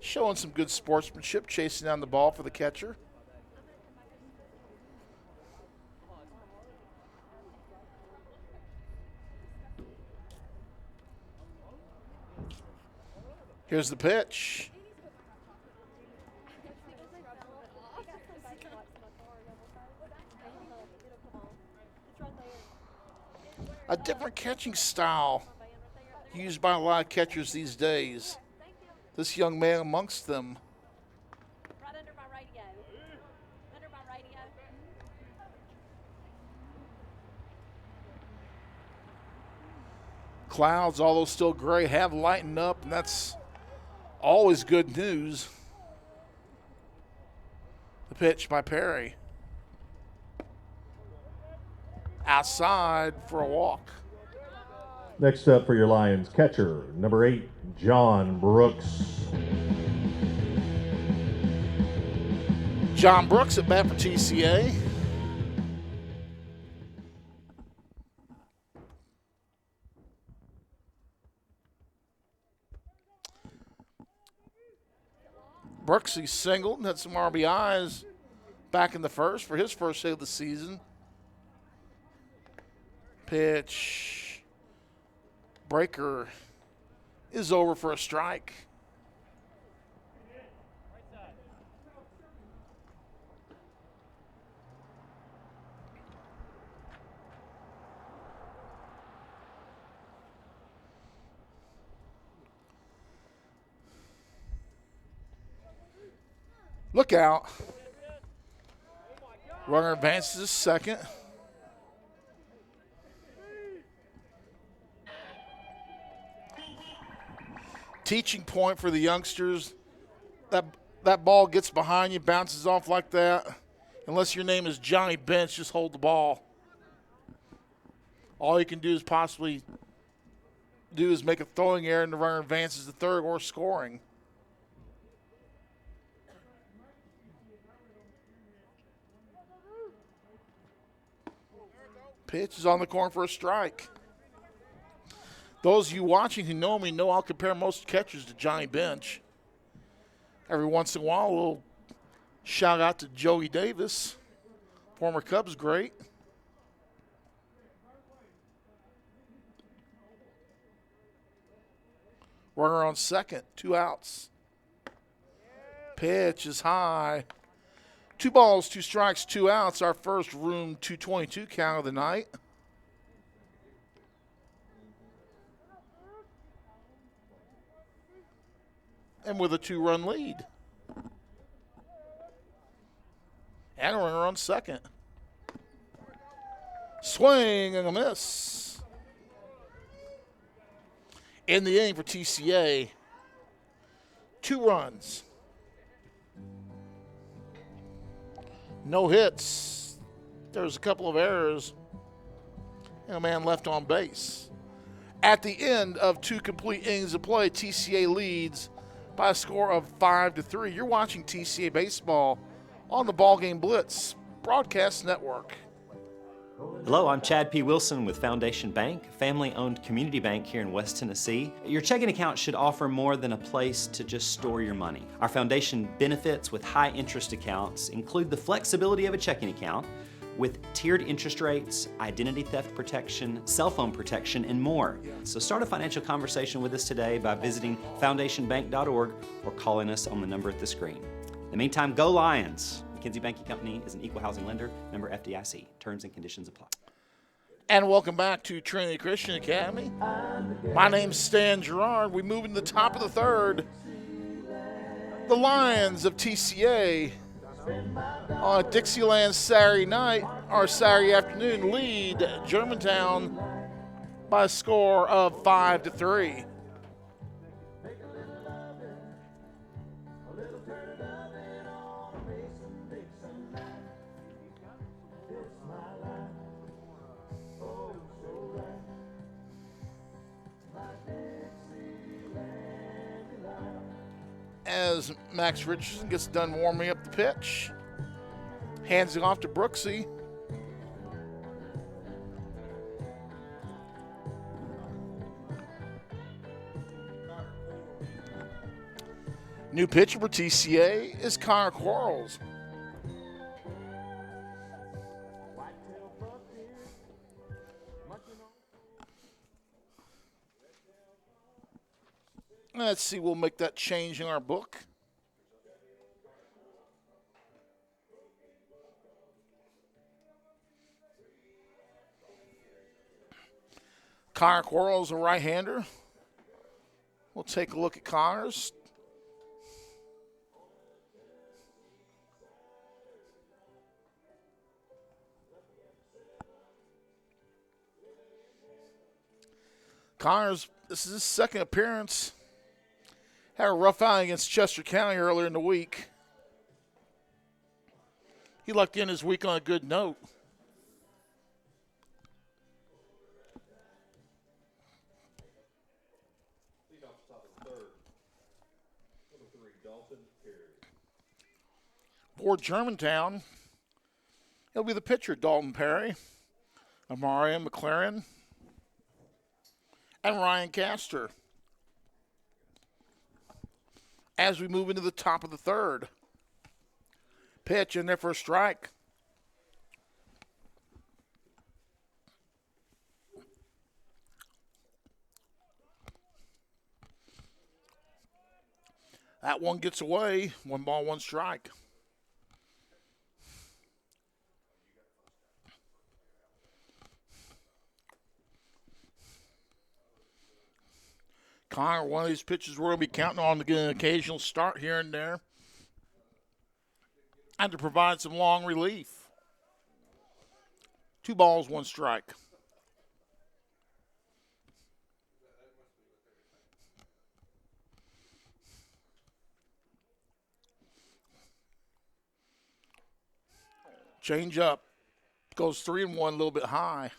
Showing some good sportsmanship, chasing down the ball for the catcher. Here's the pitch. A different catching style used by a lot of catchers these days. This young man amongst them. Right under my radio. Under my radio. Clouds, although still gray, have lightened up, and that's always good news. The pitch by Perry. Outside for a walk. Next up for your Lions, catcher, number 8, John Brooks. John Brooks at bat for TCA. Brooks, he singled and had some RBIs back in the first for his first hit of the season. Pitch. Breaker is over for a strike. Look out. Runner advances to second. Teaching point for the youngsters. That ball gets behind you, bounces off like that. Unless your name is Johnny Bench, just hold the ball. All you can do is possibly make a throwing error and the runner advances to third or scoring. Pitch is on the corner for a strike. Those of you watching who know me know I'll compare most catchers to Johnny Bench. Every once in a while, a little shout out to Joey Davis, former Cubs great. Runner on second, 2 outs. Pitch is high. 2 balls, 2 strikes, 2 outs. Our first room 222 count of the night. And with a 2-run lead. And a runner on second. Swing and a miss. In the inning for TCA, 2 runs. No hits. There's a couple of errors. And a man left on base. At the end of 2 complete innings of play, TCA leads by a score of 5-3. You're watching TCA baseball on the BallGame Blitz Broadcast Network. Hello, I'm Chad P. Wilson with Foundation Bank, a family-owned community bank here in West Tennessee. Your checking account should offer more than a place to just store your money. Our foundation benefits with high-interest accounts include the flexibility of a checking account with tiered interest rates, identity theft protection, cell phone protection, and more. So start a financial conversation with us today by visiting foundationbank.org or calling us on the number at the screen. In the meantime, go Lions! McKinsey Banking Company is an equal housing lender, member FDIC. Terms and conditions apply. And welcome back to Trinity Christian Academy. My name's Stan Gerard. We move into the top of the third. The Lions of TCA on Dixieland Saturday night, or Saturday afternoon, lead Germantown by a score of 5-3. As Max Richardson gets done warming up the pitch, hands it off to Brooksy. New pitcher for TCA is Connor Quarles. Let's see, we'll make that change in our book. Connor Quarles, a right-hander. We'll take a look at Connor's. Connor's, this is his second appearance. Had a rough outing against Chester County earlier in the week. He lucked in his week on a good note. For Germantown, he'll be the pitcher, Dalton Perry, Amarian McLaren, and Ryan Castor. As we move into the top of the third, Pitch in there for a strike. That one gets away. 1 ball, 1 strike. Connor, one of these pitches we're going to be counting on to get an occasional start here and there, and to provide some long relief. 2 balls, 1 strike. Change up. Goes 3-1, a little bit high.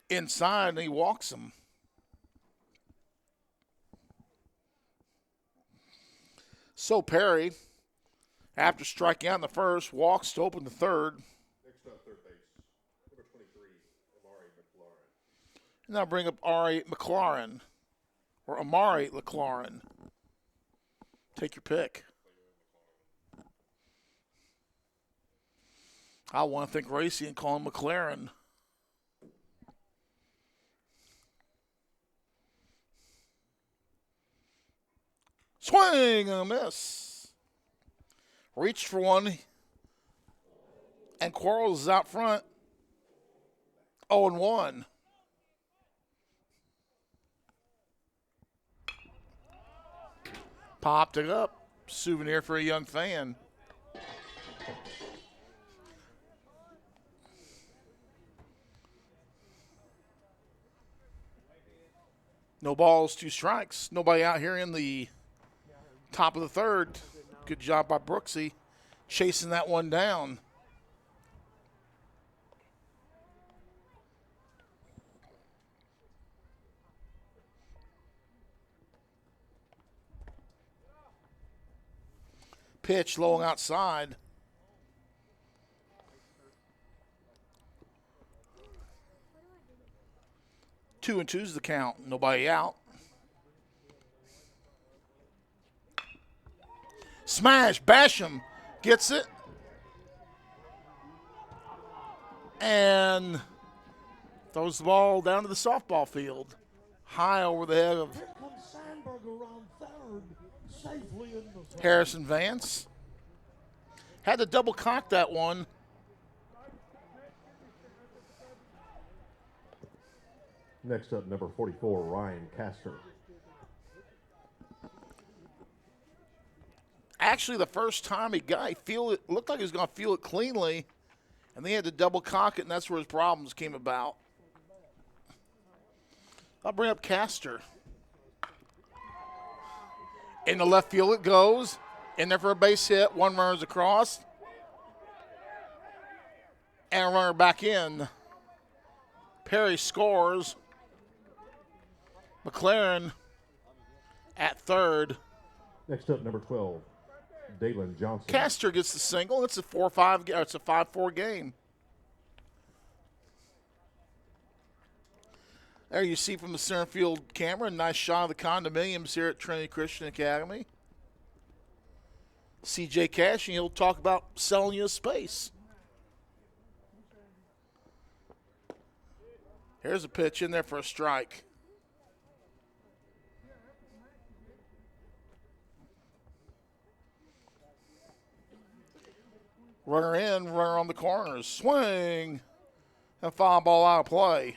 Inside, and he walks him. So Perry, after striking out in the first, walks to open the third. Next up, third base, number 23, Amari McLaurin. And I'll bring up Ari McLaurin, or Amari McLaurin. Take your pick. I want to think racy and call him McLaren. Swing and a miss. Reached for one. And Quarles is out front. 0-1. Popped it up. Souvenir for a young fan. No balls, 2 strikes. Nobody out here in the top of the third. Good job by Brooksy chasing that one down. Pitch low and outside. Two and two's the count. Nobody out. Smash. Basham gets it. And throws the ball down to the softball field. High over the head of Harrison Vance. Had to double cock that one. Next up, number 44, Ryan Castor. Actually, the first time he got it, looked like he was going to feel it cleanly, and then he had to double cock it, and that's where his problems came about. I'll bring up Castor. In the left field it goes. In there for a base hit. 1 runner's across. And a runner back in. Perry scores. McLaren at third. Next up, number 12, Dalen Johnson. Castor gets the single. It's a 4-5. It's a 5-4 game. There you see from the center field camera, a nice shot of the condominiums here at Trinity Christian Academy. CJ Cash, and he'll talk about selling you a space. Here's a pitch in there for a strike. Runner in, runner on the corners. Swing. And foul ball out of play.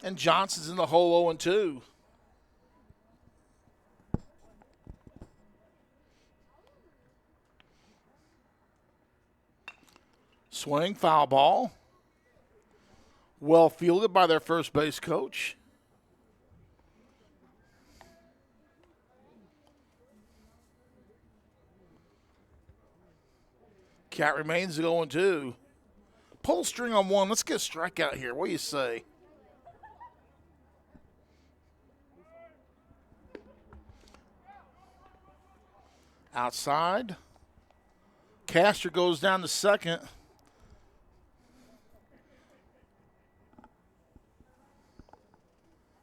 And Johnson's in the hole 0-2. Swing, foul ball. Well fielded by their first base coach. Cat remains at 0-2. Pull string on one. Let's get a strikeout here. What do you say? Outside. Castor goes down to second.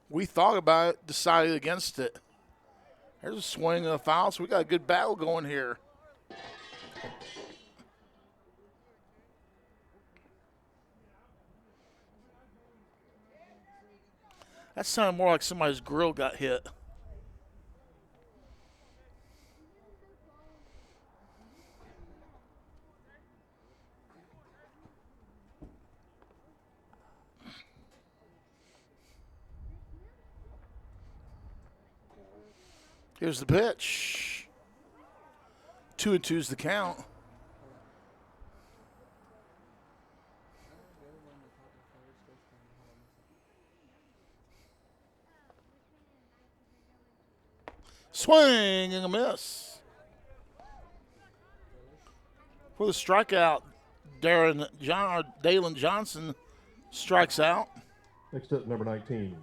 We thought about it, decided against it. There's a swing and a foul, so we got a good battle going here. That sounded more like somebody's grill got hit. Here's the pitch. 2-2's the count. Swing and a miss. For the strikeout, Dalen Johnson strikes out. Next up, number 19.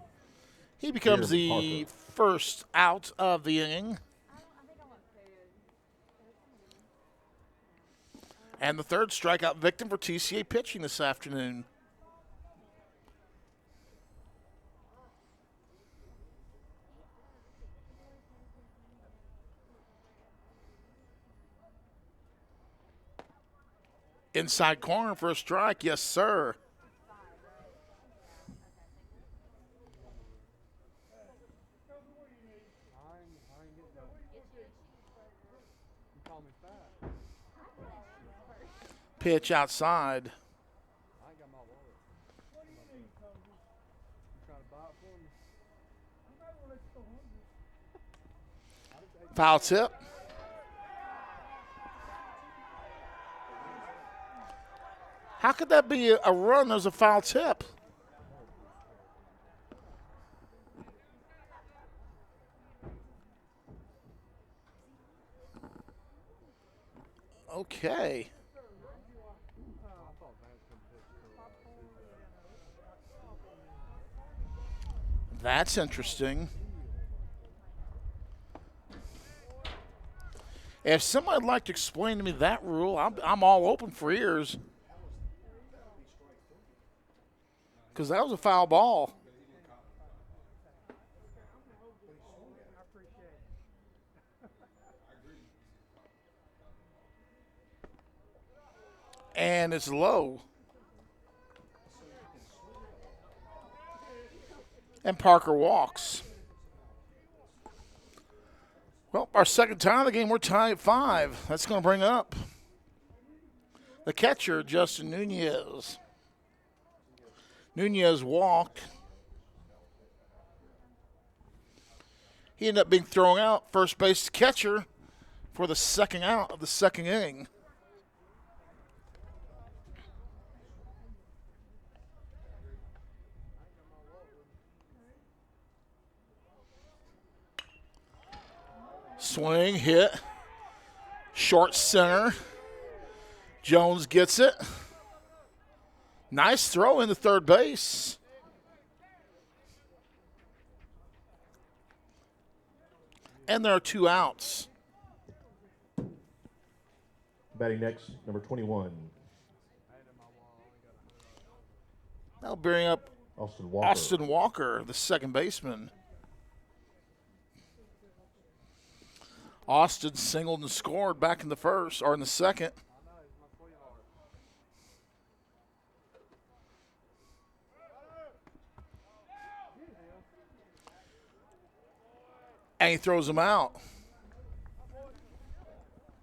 He becomes the first out of the inning. And the third strikeout victim for TCA pitching this afternoon. Inside corner for a strike, yes, sir. Pitch outside. Foul tip. How could that be a run? There's a foul tip. Okay. That's interesting. If somebody would like to explain to me that rule, I'm all open for ears. Because that was a foul ball. And it's low. And Parker walks. Well, our second tie of the game, we're tied at 5. That's going to bring up the catcher, Justin Nunez. Nunez walked. He ended up being thrown out, first base catcher, for the second out of the second inning. Swing, hit, short center. Jones gets it. Nice throw into third base. And there are 2 outs. Batting next, number 21. That'll bring up Austin Walker, the second baseman. Austin singled and scored back in the first, or in the second. And he throws him out.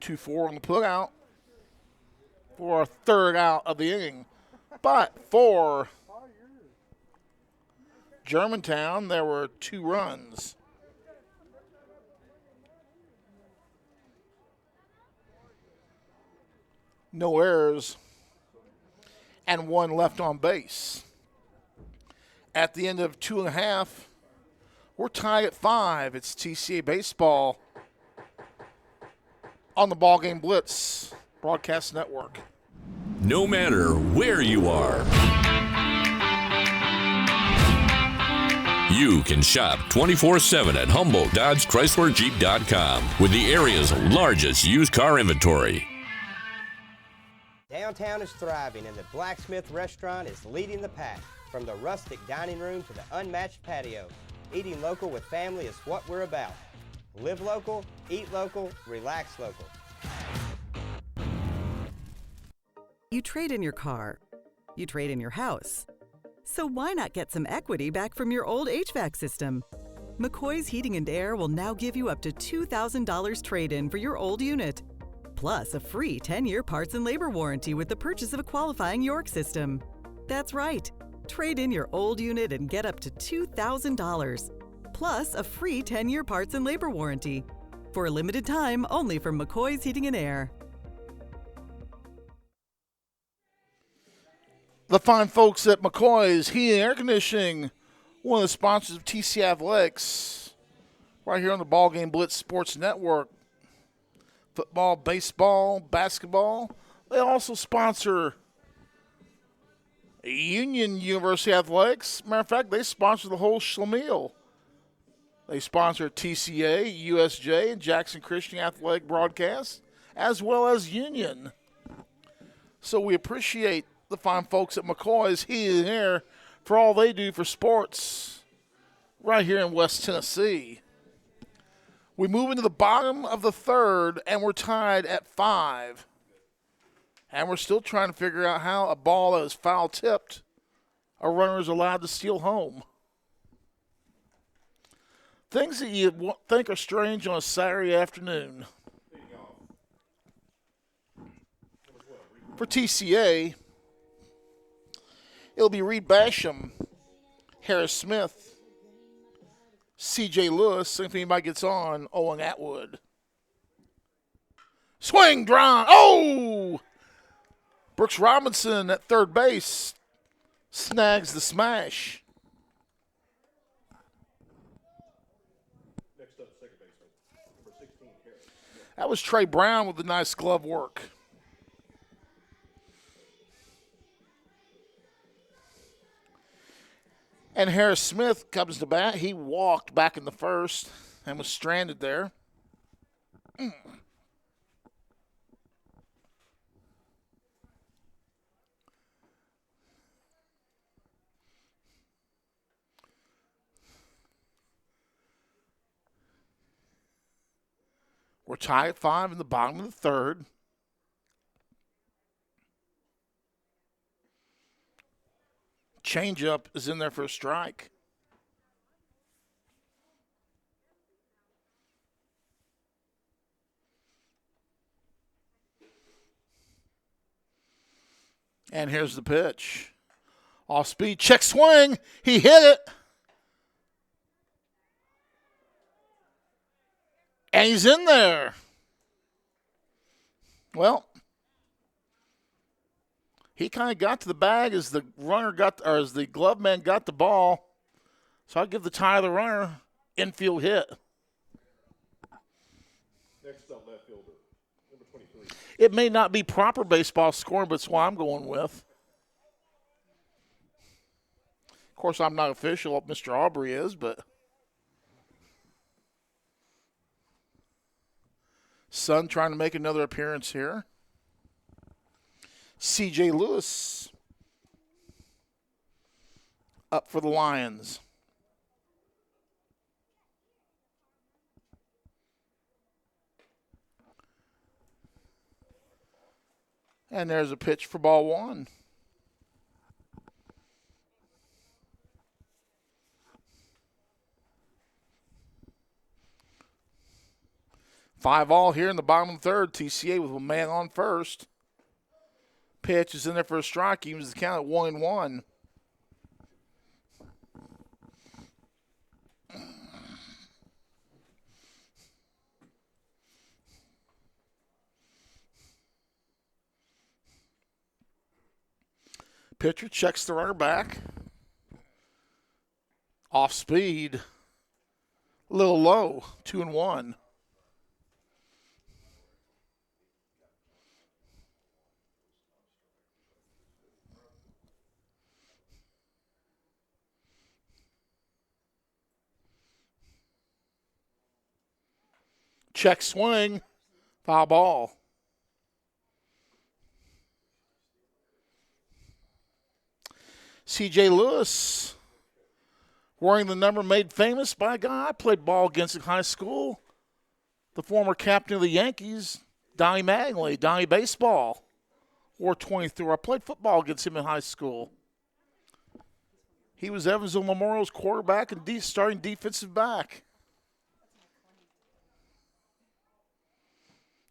2-4 on the putout for a third out of the inning. But for Germantown, there were 2 runs. No errors, and 1 left on base. At the end of 2.5, we're tied at 5. It's TCA baseball on the BallGame Blitz Broadcast Network. No matter where you are, you can shop 24/7 at HumboldtDodgeChryslerJeep.com with the area's largest used car inventory. Downtown is thriving and the Blacksmith Restaurant is leading the pack. From the rustic dining room to the unmatched patio, eating local with family is what we're about. Live local, eat local, relax local. You trade in your car. You trade in your house. So why not get some equity back from your old HVAC system? McCoy's Heating and Air will now give you up to $2,000 trade-in for your old unit, plus a free 10-year parts and labor warranty with the purchase of a qualifying York system. That's right. Trade in your old unit and get up to $2,000, plus a free 10-year parts and labor warranty. For a limited time, only from McCoy's Heating and Air. The fine folks at McCoy's Heating and Air Conditioning, one of the sponsors of TCA Athletics, right here on the BallGame Blitz Sports Network. Football, baseball, basketball. They also sponsor Union University Athletics. Matter of fact, they sponsor the whole schlemiel. They sponsor TCA, USJ, and Jackson Christian Athletic broadcasts, as well as Union. So we appreciate the fine folks at McCoy's Heating and Air for all they do for sports right here in West Tennessee. We move into the bottom of the third, and we're tied at 5. And we're still trying to figure out how a ball that is foul-tipped, a runner is allowed to steal home. Things that you think are strange on a Saturday afternoon. For TCA, it'll be Reed Basham, Harris Smith, C.J. Lewis, and if anybody gets on, Owen Atwood. Swing, drive. Oh! Brooks Robinson at third base snags the smash. Next up, second baseman, number 16, Harris. That was Trey Brown with the nice glove work. And Harris Smith comes to bat. He walked back in the first and was stranded there. We're tied at 5 in the bottom of the third. Changeup is in there for a strike. And here's the pitch. Off speed, check swing. He hit it. And he's in there. Well, he kind of got to the bag as the runner got, or as the glove man got the ball. So I'll give the tie of the runner. Infield hit. Next up, left fielder, number 23. It may not be proper baseball scoring, but it's what I'm going with. Of course, I'm not official. Mr. Aubrey is, but Sun trying to make another appearance here. C.J. Lewis up for the Lions. And there's a pitch for ball one. Five all here in the bottom of the third. TCA with a man on first. Pitch is in there for a strike. Evens the count at 1-1. Pitcher checks the runner back. Off speed. A little low. 2-1. Check swing. Foul ball. C.J. Lewis, wearing the number made famous by a guy I played ball against in high school, the former captain of the Yankees, Donnie Mattingly, Donnie Baseball, wore 23. I played football against him in high school. He was Evansville Memorial's quarterback and starting defensive back.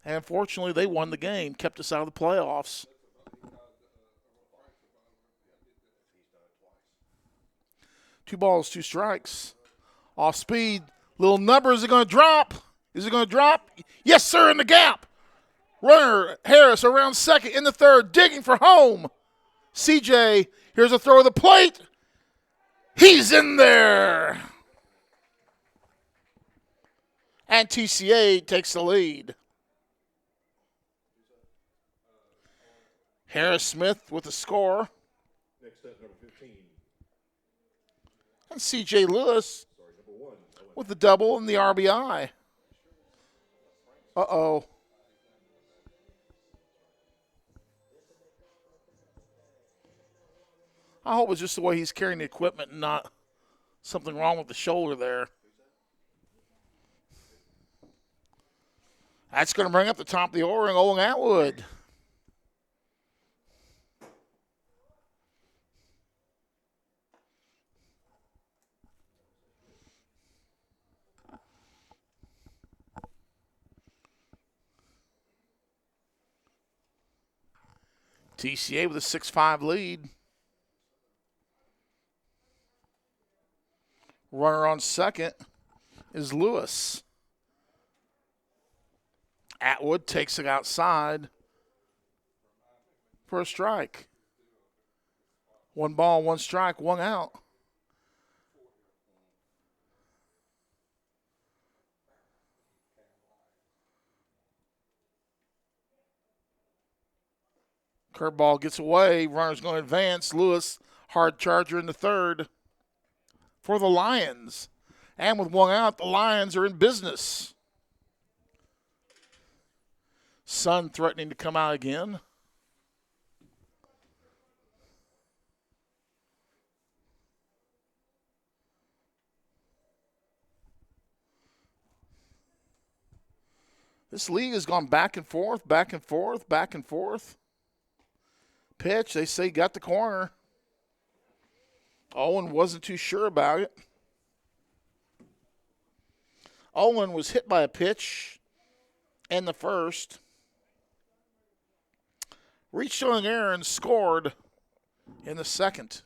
And unfortunately, they won the game, kept us out of the playoffs. Two balls, two strikes. Off speed. Little number. Is it going to drop? Is it going to drop? Yes, sir, in the gap. Runner, Harris, around second in the third, digging for home. CJ, here's a throw of the plate. He's in there. And TCA takes the lead. Harris Smith with the score. Next up, number 15. And C.J. Lewis with the double and the RBI. Uh-oh. I hope it's just the way he's carrying the equipment and not something wrong with the shoulder there. That's going to bring up the top of the order, Owen Atwood. TCA with a 6-5 lead. Runner on second is Lewis. Atwood takes it outside for a strike. 1 ball, 1 strike, 1 out. Curveball gets away. Runner's going to advance. Lewis, hard charger in the third for the Lions. And with 1 out, the Lions are in business. Sun threatening to come out again. This league has gone back and forth, back and forth, back and forth. Pitch, they say got the corner. Owen wasn't too sure about it. Owen was hit by a pitch in the first. Reached on an error and scored in the second.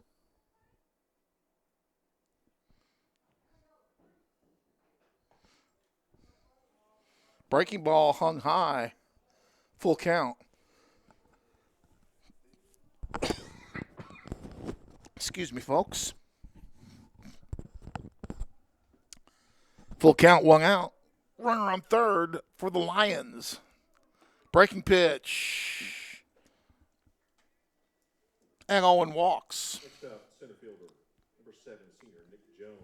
Breaking ball hung high. Full count. Excuse me, folks. Full count, 1 out. Runner on third for the Lions. Breaking pitch. And Owen walks. Next up, center fielder, number 7, senior Nick Jones.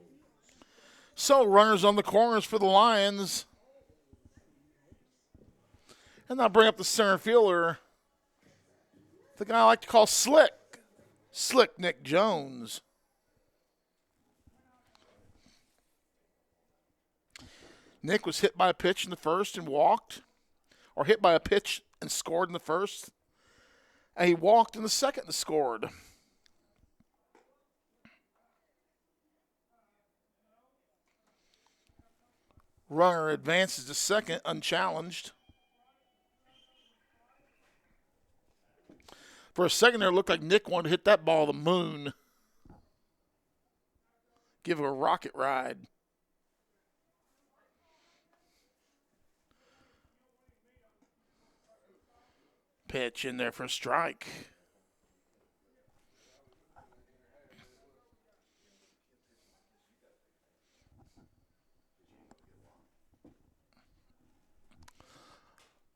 So runners on the corners for the Lions. And I'll bring up the center fielder, the guy I like to call Slick. Slick Nick Jones. Nick was hit by a pitch in the first and walked, or hit by a pitch and scored in the first, and he walked in the second and scored. Runner advances to second, unchallenged. For a second there, it looked like Nick wanted to hit that ball to the moon. Give it a rocket ride. Pitch in there for a strike.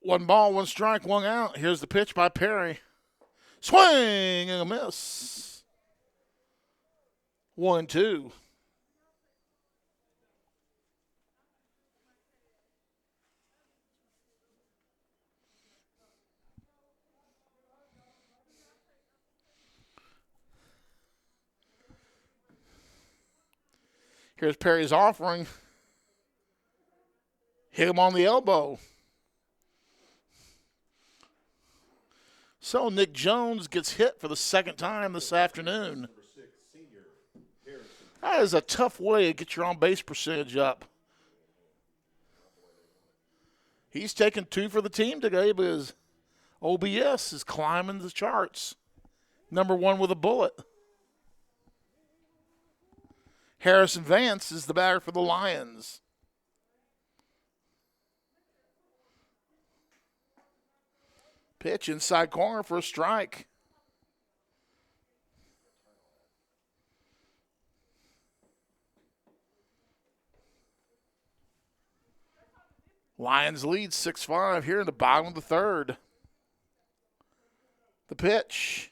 One ball, 1 strike, 1 out. Here's the pitch by Perry. Swing and a miss. 1-2. Here's Perry's offering. Hit him on the elbow. So Nick Jones gets hit for the second time this afternoon. That is a tough way to get your on-base percentage up. He's taken 2 for the team today, but his OBS is climbing the charts. Number 1 with a bullet. Harrison Vance is the batter for the Lions. Pitch inside corner for a strike. Lions lead 6-5 here in the bottom of the third. The pitch.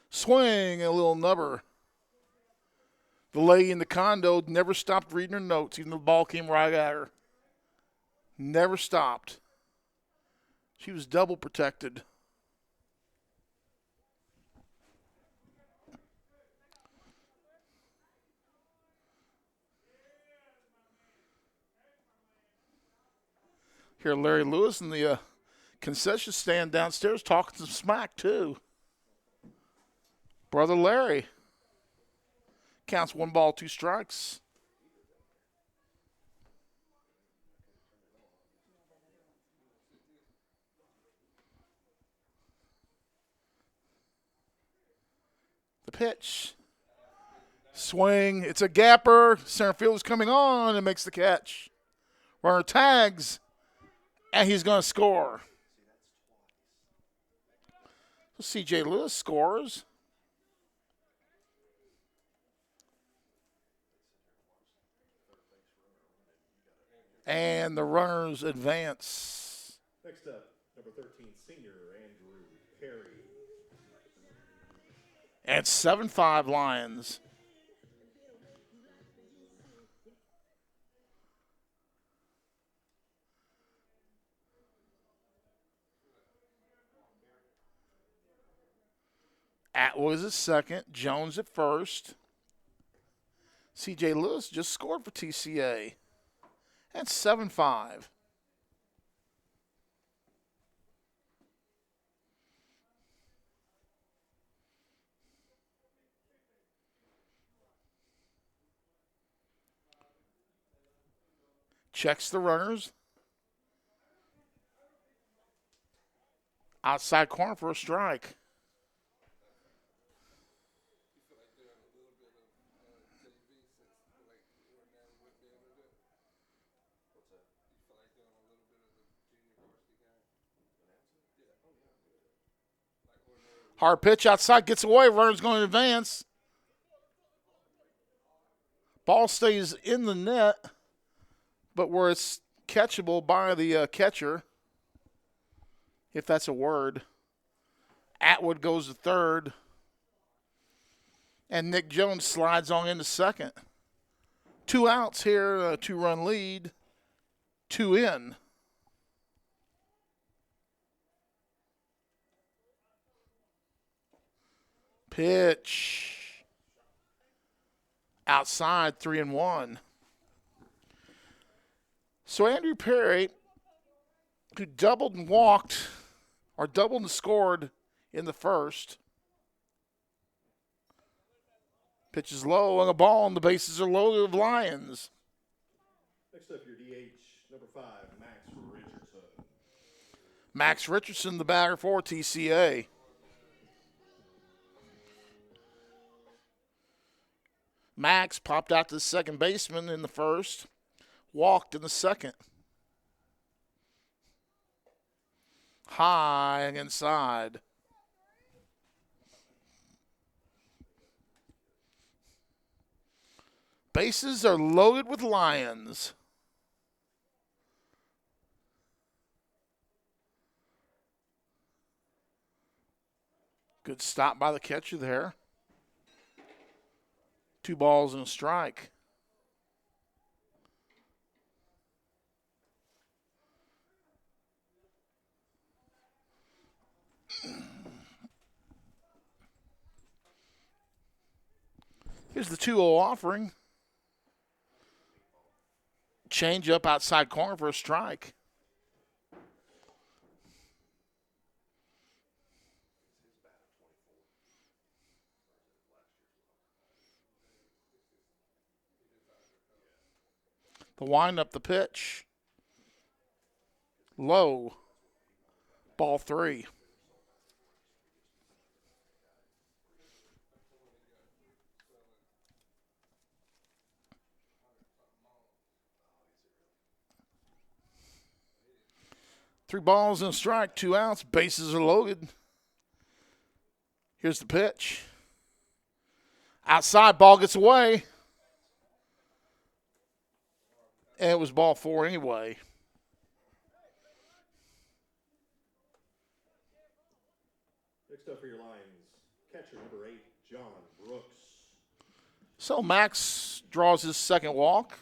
Swing, a little nubber. The lady in the condo never stopped reading her notes, even though the ball came right at her. Never stopped. She was double protected. Here, Larry Lewis in the concession stand downstairs talking some smack, too. Brother Larry. Counts 1 ball, 2 strikes. The pitch. Swing. It's a gapper. Center field is coming on and makes the catch. Runner tags. And he's going to score. So C.J. Lewis scores. And the runners advance. Next up, number 13, senior Andrew Perry. And 7-5 Lions. Atwood is at second. Jones at first. C.J. Lewis just scored for TCA. That's 7-5. Checks the runners. Outside corner for a strike. Hard pitch outside, gets away, runner's going to advance. Ball stays in the net, but where it's catchable by the catcher, if that's a word. Atwood goes to third, and Nick Jones slides on into second. 2 outs here, a 2-run lead, 2 in. Pitch. Outside, 3-1. So Andrew Perry, who doubled and walked, or doubled and scored in the first. Pitch is low on the ball, and the bases are loaded of Lions. Next up, your DH, number 5, Max Richardson. Max Richardson, the batter for TCA. Max popped out to the second baseman in the first, walked in the second. High and inside. Bases are loaded with Lions. Good stop by the catcher there. 2 balls and a strike. Here's the 2-0 offering. Change up outside corner for a strike. The wind-up, the pitch. Low. Ball 3. Three balls and a strike, 2 outs. Bases are loaded. Here's the pitch. Outside, ball gets away. And it was ball 4 anyway. Next up for your Lions, catcher number 8, John Brooks. So Max draws his second walk.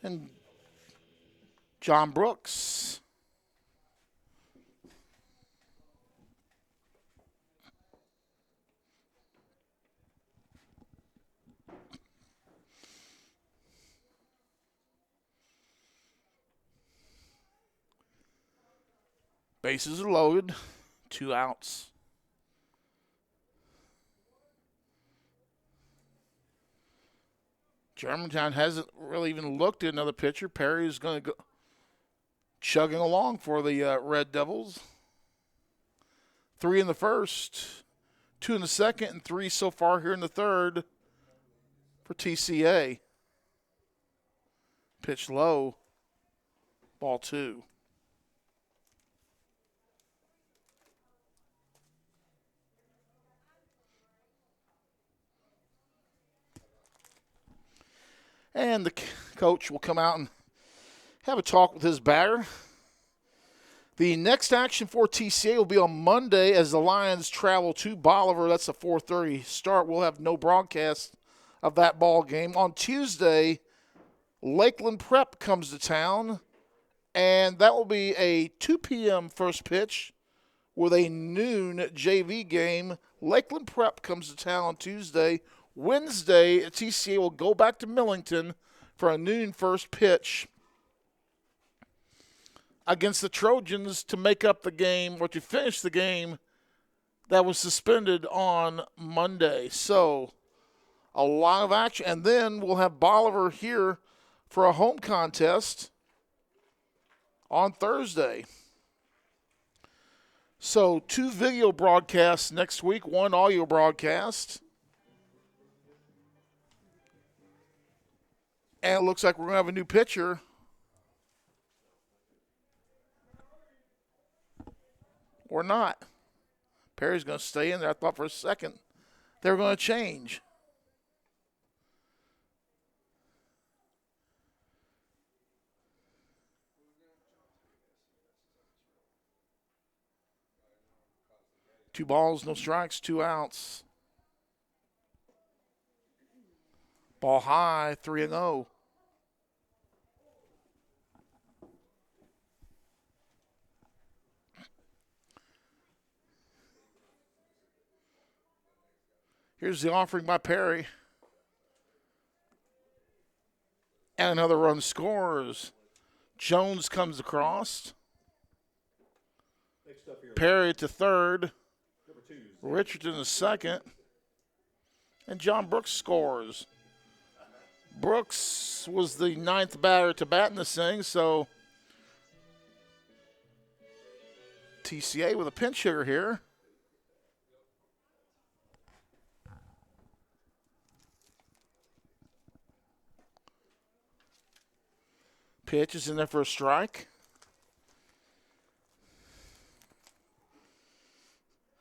And John Brooks. Bases are loaded. 2 outs. Germantown hasn't really even looked at another pitcher. Perry is going to go chugging along for the Red Devils. 3 in the first, 2 in the second, and 3 so far here in the third for TCA. Pitch low. Ball 2. And the coach will come out and have a talk with his batter. The next action for TCA will be on Monday as the Lions travel to Bolivar. That's a 4:30 start. We'll have no broadcast of that ball game. On Tuesday, Lakeland Prep comes to town, and that will be a 2 p.m. first pitch with a noon JV game. Lakeland Prep comes to town on Tuesday. Wednesday, TCA will go back to Millington for a noon first pitch against the Trojans to make up the game or to finish the game that was suspended on Monday. So a lot of action. And then we'll have Bolivar here for a home contest on Thursday. So 2 video broadcasts next week, 1 audio broadcast. And it looks like we're going to have a new pitcher. Or not. Perry's going to stay in there. I thought for a second they were going to change. Two balls, no strikes, 2 outs. Ball high, 3-0. Here's the offering by Perry. And another run scores. Jones comes across. Perry to third. Richardson to second. And John Brooks scores. Brooks was the 9th batter to bat in this thing, so TCA with a pinch hitter here. Pitch is in there for a strike.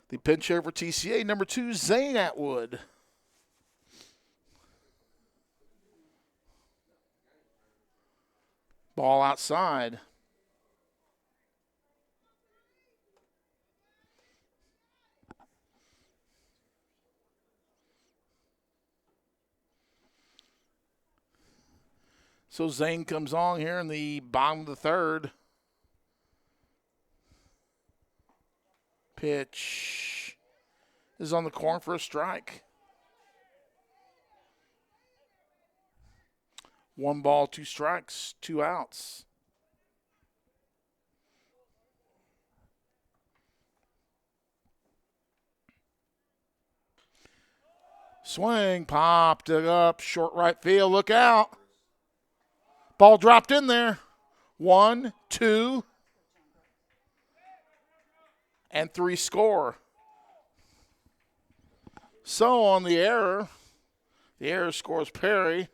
The pinch hitter for TCA, number 2, Zane Atwood. Ball outside. So Zane comes on here in the bottom of the third. Pitch is on the corner for a strike. 1 ball, 2 strikes, 2 outs. Swing, popped it up, short right field, look out. Ball dropped in there. 1, 2, and 3 score. So on the error scores Perry,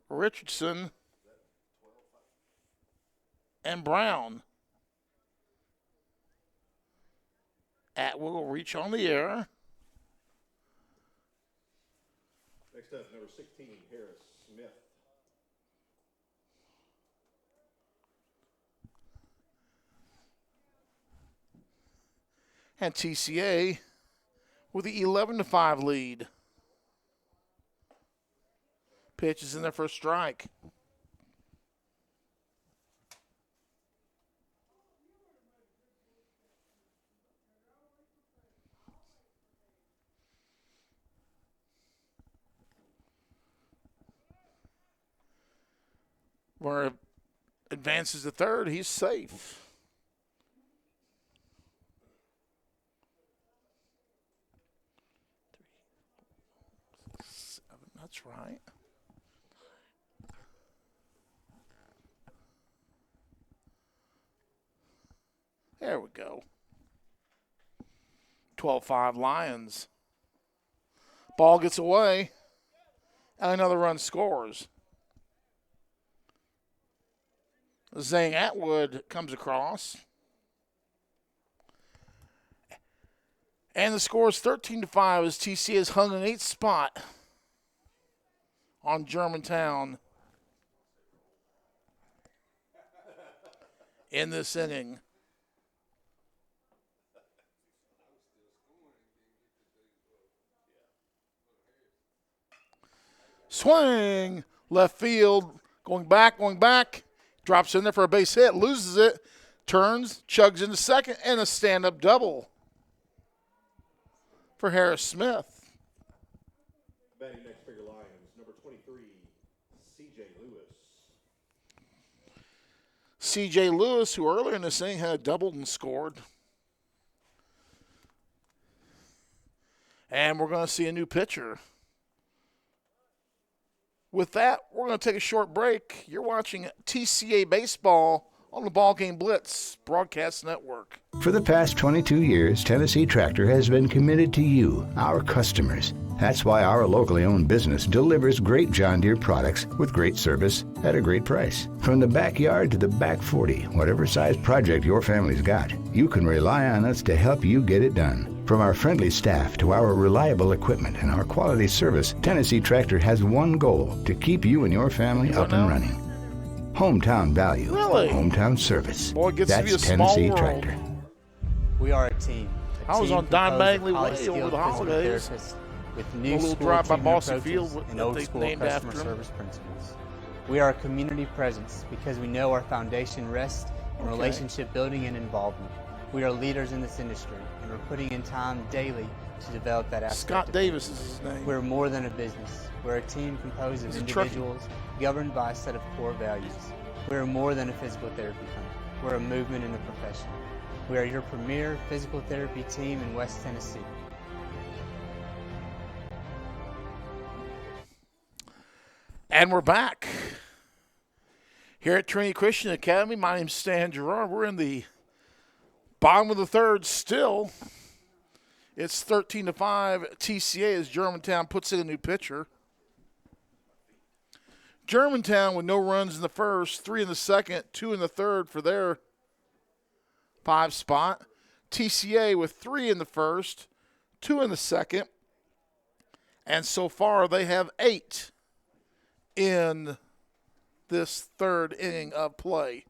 Richardson, and Brown. Atwood will reach on the error. Next up, number 16, Harris Smith. And TCA with the 11-5 lead. Pitch is in there for a strike. Where advances to third, he's safe. That's right. There we go. 12-5 Lions. Ball gets away, and another run scores. Zane Atwood comes across. And the score is 13-5 as TCA is hung in 8th spot on Germantown in this inning. Swing, left field, going back, drops in there for a base hit, loses it, turns, chugs into second, and a stand-up double for Harris Smith. Batting next for your Lions, number 23, C.J. Lewis. C.J. Lewis, who earlier in this inning had doubled and scored. And we're going to see a new pitcher. With that, we're going to take a short break. You're watching TCA Baseball on the BallGame Blitz Broadcast Network. For the past 22 years, Tennessee Tractor has been committed to you, our customers. That's why our locally owned business delivers great John Deere products with great service at a great price. From the backyard to the back 40, whatever size project your family's got, you can rely on us to help you get it done. From our friendly staff to our reliable equipment and our quality service, Tennessee Tractor has one goal: to keep you and your family up and running. Hometown value, hometown service. Boy, it gets to be a That's small Tennessee world. Tractor. We are a team. I was on Don Bagley Way over the holidays. With A new little school drive by treatment Bossy approaches Field and that old they school named customer after him. service principles. We are a community presence because we know our foundation rests in relationship building and involvement. We are leaders in this industry, and we're putting in time daily to develop that aspect. Scott Davis is his name. We're more than a business. We're a team composed of He's a truckie. individuals governed by a set of core values. We're more than a physical therapy company. We're a movement in the profession. We are your premier physical therapy team in West Tennessee. And we're back here at Trinity Christian Academy. My name's Stan Gerard. We're in the bottom of the third still. It's 13-5 TCA as Germantown puts in a new pitcher. Germantown with no runs in the first, 3 in the second, 2 in the third for their 5 spot. TCA with 3 in the first, 2 in the second, and so far they have 8 in this third inning of play.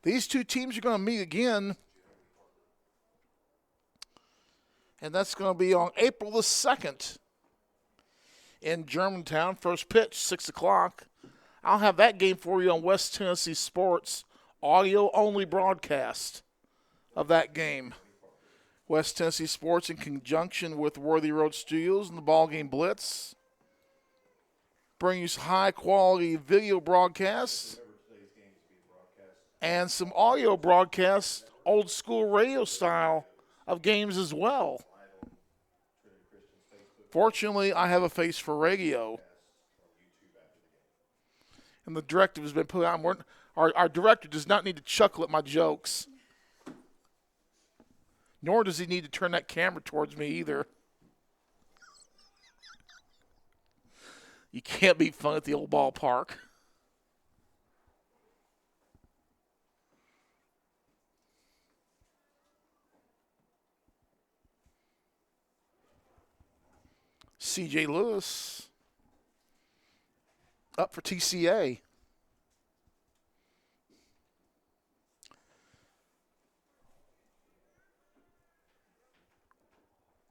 These two teams are going to meet again, and that's going to be on April the 2nd in Germantown. First pitch, 6 o'clock. I'll have that game for you on West Tennessee Sports, audio-only broadcast of that game. West Tennessee Sports in conjunction with Worthy Road Studios and the BallGame Blitz. bring you some high-quality video broadcasts and some audio broadcasts, old-school radio style of games as well. Fortunately, I have a face for radio. And the directive has been put out. Our director does not need to chuckle at my jokes. Nor does he need to turn that camera towards me either. You can't be fun at the old ballpark. C.J. Lewis up for TCA.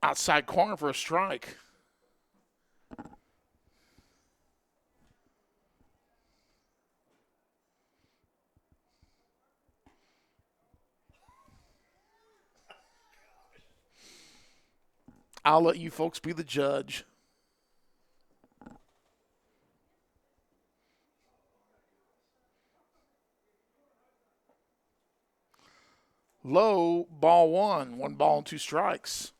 Outside corner for a strike. I'll let you folks be the judge. Low, ball one. 1 ball and 2 strikes.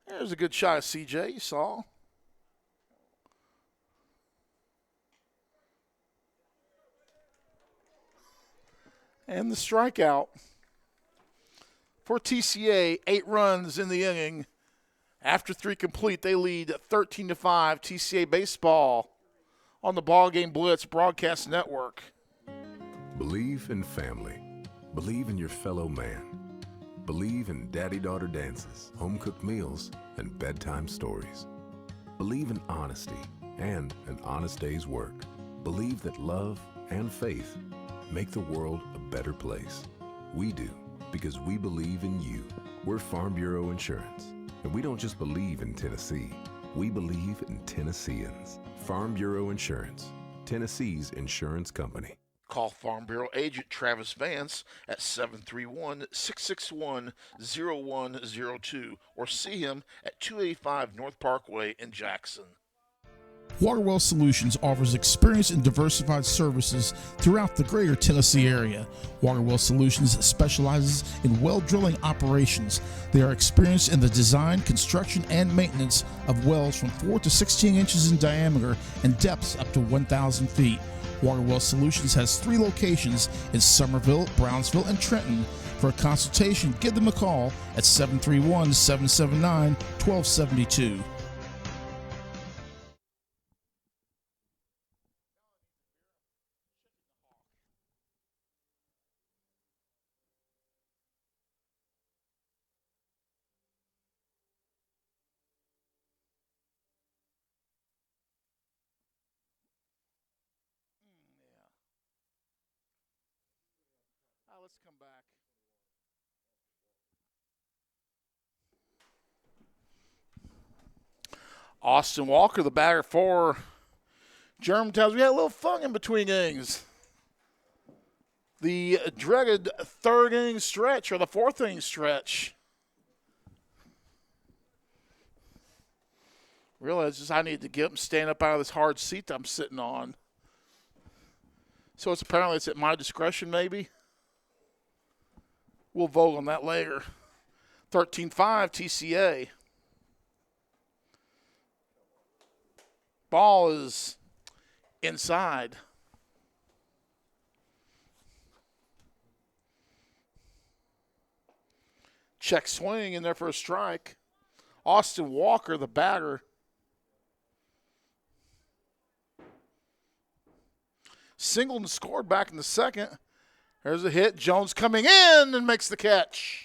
There's a good shot of CJ, you saw. And the strikeout. For TCA, 8 runs in the inning. After 3 complete, they lead 13-5 TCA baseball on the BallGame Blitz Broadcast Network. Believe in family. Believe in your fellow man. Believe in daddy-daughter dances, home-cooked meals, and bedtime stories. Believe in honesty and an honest day's work. Believe that love and faith make the world a better place. We do, because we believe in you. We're Farm Bureau Insurance, and we don't just believe in Tennessee. We believe in Tennesseans. Farm Bureau Insurance, Tennessee's insurance company. Call Farm Bureau agent Travis Vance at 731-661-0102 or see him at 285 North Parkway in Jackson. Waterwell Solutions offers experienced and diversified services throughout the greater Tennessee area. Waterwell Solutions specializes in well drilling operations. They are experienced in the design, construction, and maintenance of wells from 4 to 16 inches in diameter and depths up to 1,000 feet. Waterwell Solutions has 3 locations in Summerville, Brownsville, and Trenton. For a consultation, give them a call at 731-779-1272. Let's come back. Austin Walker, the batter for Germantown. We had a little fun in between innings. The dreaded 3rd inning stretch or the 4th inning stretch. Realized I need to get up and stand up out of this hard seat that I'm sitting on. So it's at my discretion maybe. We'll vote on that later. 13-5 TCA. Ball is inside. Check swing in there for a strike. Austin Walker, the batter. Singleton scored back in the 2nd. There's a hit. Jones coming in and makes the catch.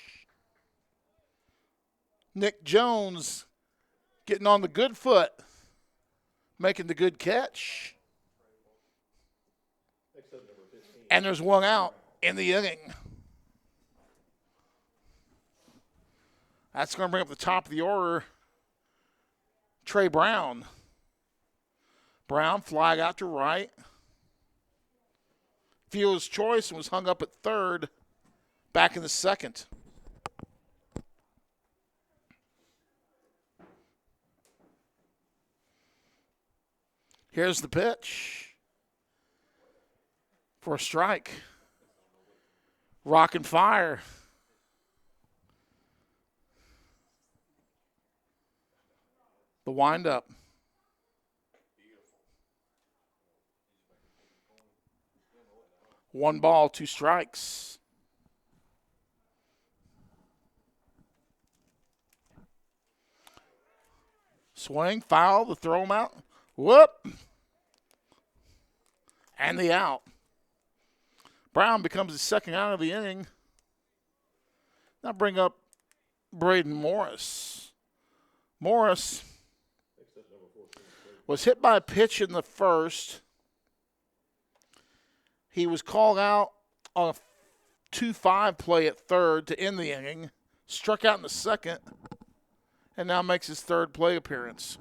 Nick Jones getting on the good foot, making the good catch. And there's 1 out in the inning. That's going to bring up the top of the order, Trey Brown. Brown flag out to right. Field's choice and was hung up at 3rd, back in the 2nd. Here's the pitch for a strike. Rock and fire. The windup. One ball, two strikes. Swing, foul, the throw him out. Whoop. And the out. Brown becomes the second out of the inning. Now bring up Braden Morris. Morris was hit by a pitch in the first. He was called out on a 2-5 play at third to end the inning. Struck out in the second. And now makes his third play appearance.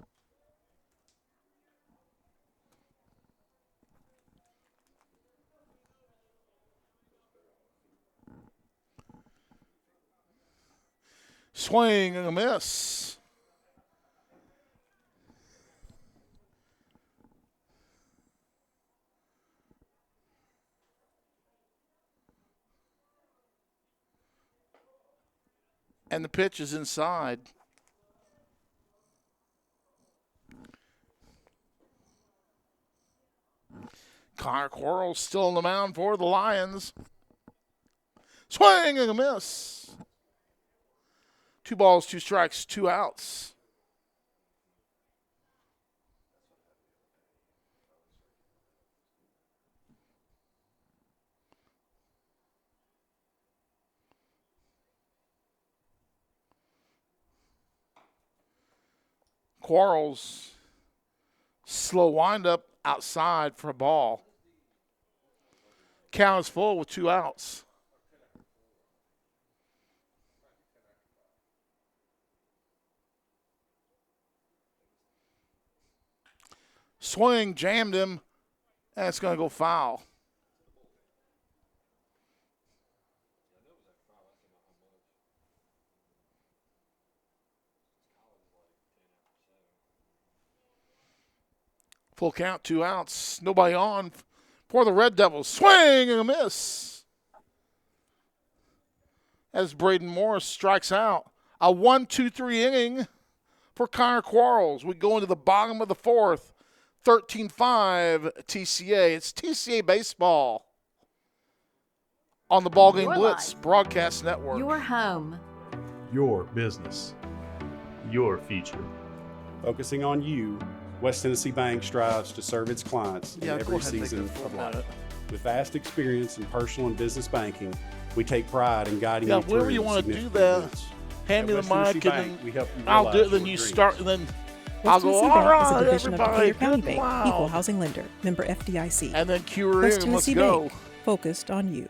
Swing and a miss. And the pitch is inside. Connor Quarles still on the mound for the Lions. Swing and a miss. 2 balls, 2 strikes, 2 outs. Quarles, slow windup outside for a ball. Count is full with 2 outs. Swing, jammed him, and it's going to go foul. Full count, 2 outs. Nobody on for the Red Devils. Swing and a miss. As Braden Morris strikes out. A 1-2-3 inning for Connor Quarles. We go into the bottom of the fourth. 13-5 TCA. It's TCA baseball on the BallGame Your Blitz life. broadcast network. Your home. Your business. Your future. Focusing on you, West Tennessee Bank strives to serve its clients in every season of life. With vast experience in personal and business banking, we take pride in guiding you through wherever you want to do significant that, events. hand me the At West Tennessee mic, Bank, and we help you then I'll do it. realize Then your you dreams. start, and then I'll West go, Tennessee all Bank is a right, division of everybody, Decatur County good Bank, wow. equal housing lender, member FDIC. And then cue her West in, let's Tennessee go. Bank, focused on you.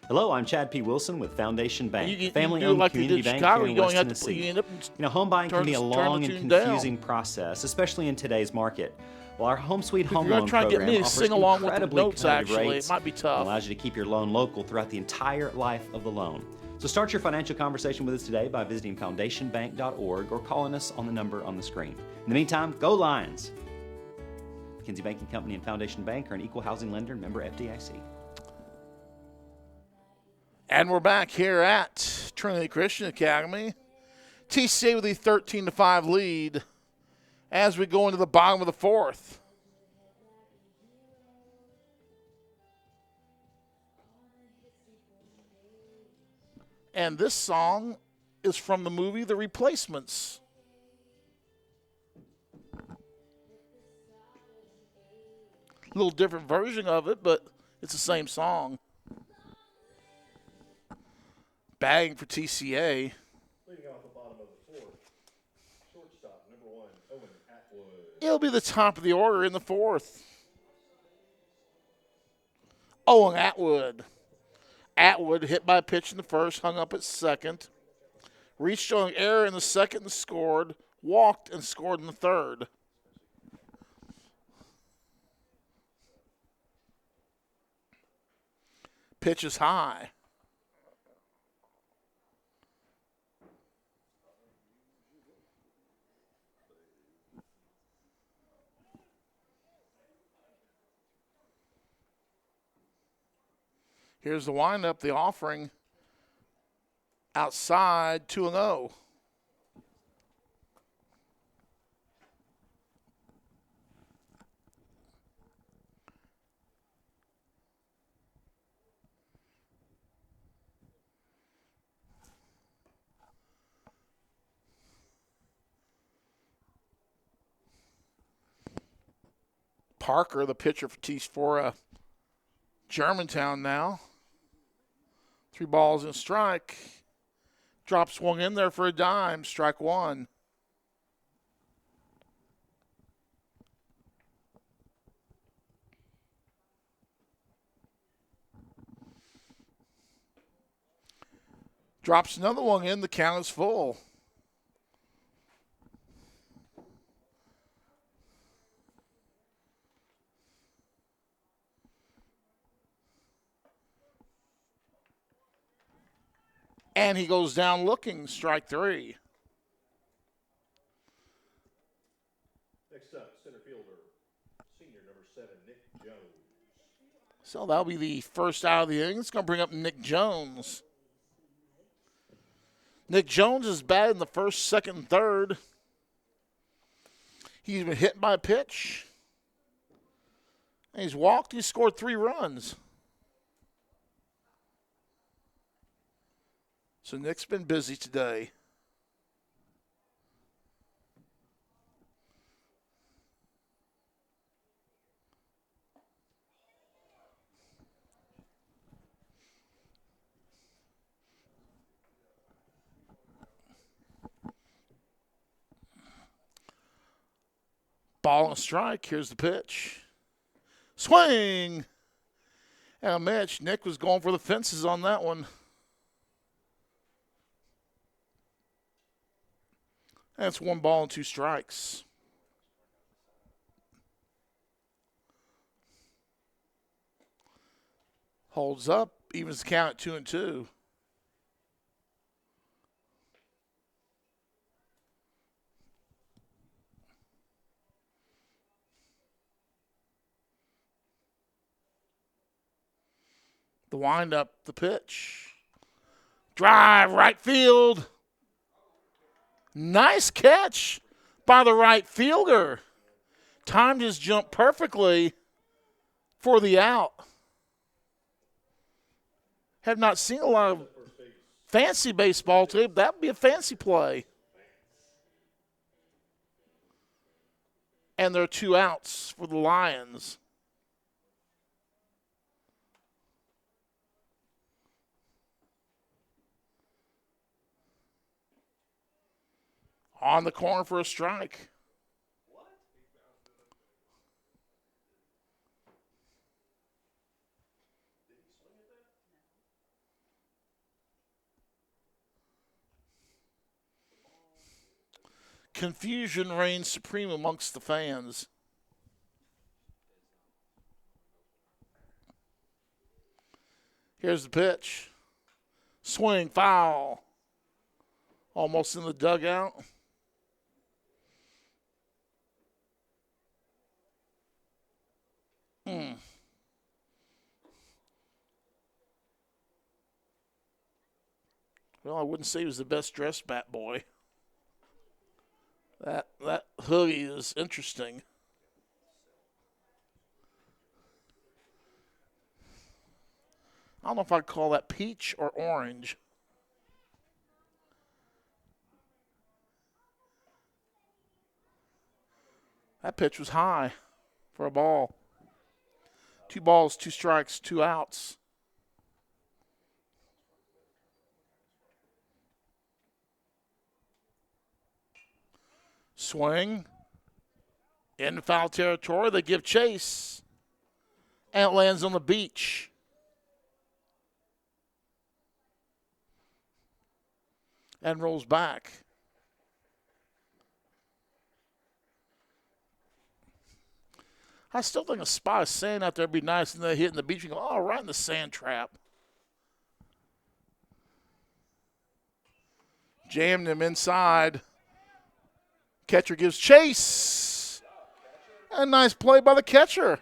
Hello, I'm Chad P. Wilson with Foundation Bank, You do family-owned like they community did in bank Chicago, here in you West don't have to- Tennessee. you end up Home buying can be a turn long the and tune down. confusing process, especially in today's market. Well, our Home Sweet If Home you're Loan gonna try to get program me to offers sing along with the incredibly notes, competitive actually, rates it might be tough. and allows you to keep your loan local throughout the entire life of the loan. So start your financial conversation with us today by visiting foundationbank.org or calling us on the number on the screen. In the meantime, go Lions! McKinsey Banking Company and Foundation Bank are an equal housing lender and member FDIC. And we're back here at Trinity Christian Academy. TCA with a 13-5 lead as we go into the bottom of the fourth. And this song is from the movie The Replacements. A little different version of it, but it's the same song. Batting for TCA. Leading off the bottom of the fourth, shortstop, number 1, Owen Atwood. It'll be the top of the order in the fourth. Owen Atwood. Atwood hit by a pitch in the first, hung up at second. Reached on an error in the second and scored. Walked and scored in the third. Pitch is high. Here's the windup, the offering. Outside, 2-0. Parker, the pitcher for Germantown now. 3 balls and a strike. Drop swung in there for a dime. Strike 1. Drops another one in. The count is full. And he goes down looking, strike 3. Next up, center fielder, senior number 7, Nick Jones. So that'll be the first out of the inning. It's going to bring up Nick Jones. Nick Jones is batted in the first, second, and third. He's been hit by a pitch. And he's walked. He's scored 3 runs. So Nick's been busy today. Ball and strike. Here's the pitch. Swing! And a match. Nick was going for the fences on that one. That's 1 ball and 2 strikes. Holds up, evens the count at 2-2. The windup, the pitch. Drive, right field. Nice catch by the right fielder. Timed his jump perfectly for the out. Have not seen a lot of fancy baseball today, but that would be a fancy play. And there are 2 outs for the Lions. On the corner for a strike. Confusion reigns supreme amongst the fans. Here's the pitch. Swing, foul. Almost in the dugout. Well, I wouldn't say he was the best dressed bat boy. That hoodie is interesting. I don't know if I'd call that peach or orange. That pitch was high for a ball. 2 balls, 2 strikes, 2 outs. Swing. In foul territory, they give chase. And it lands on the beach. And rolls back. I still think a spot of sand out there would be nice, and they hit in the beach and go, oh, right in the sand trap. Jammed him inside. Catcher gives chase. A nice play by the catcher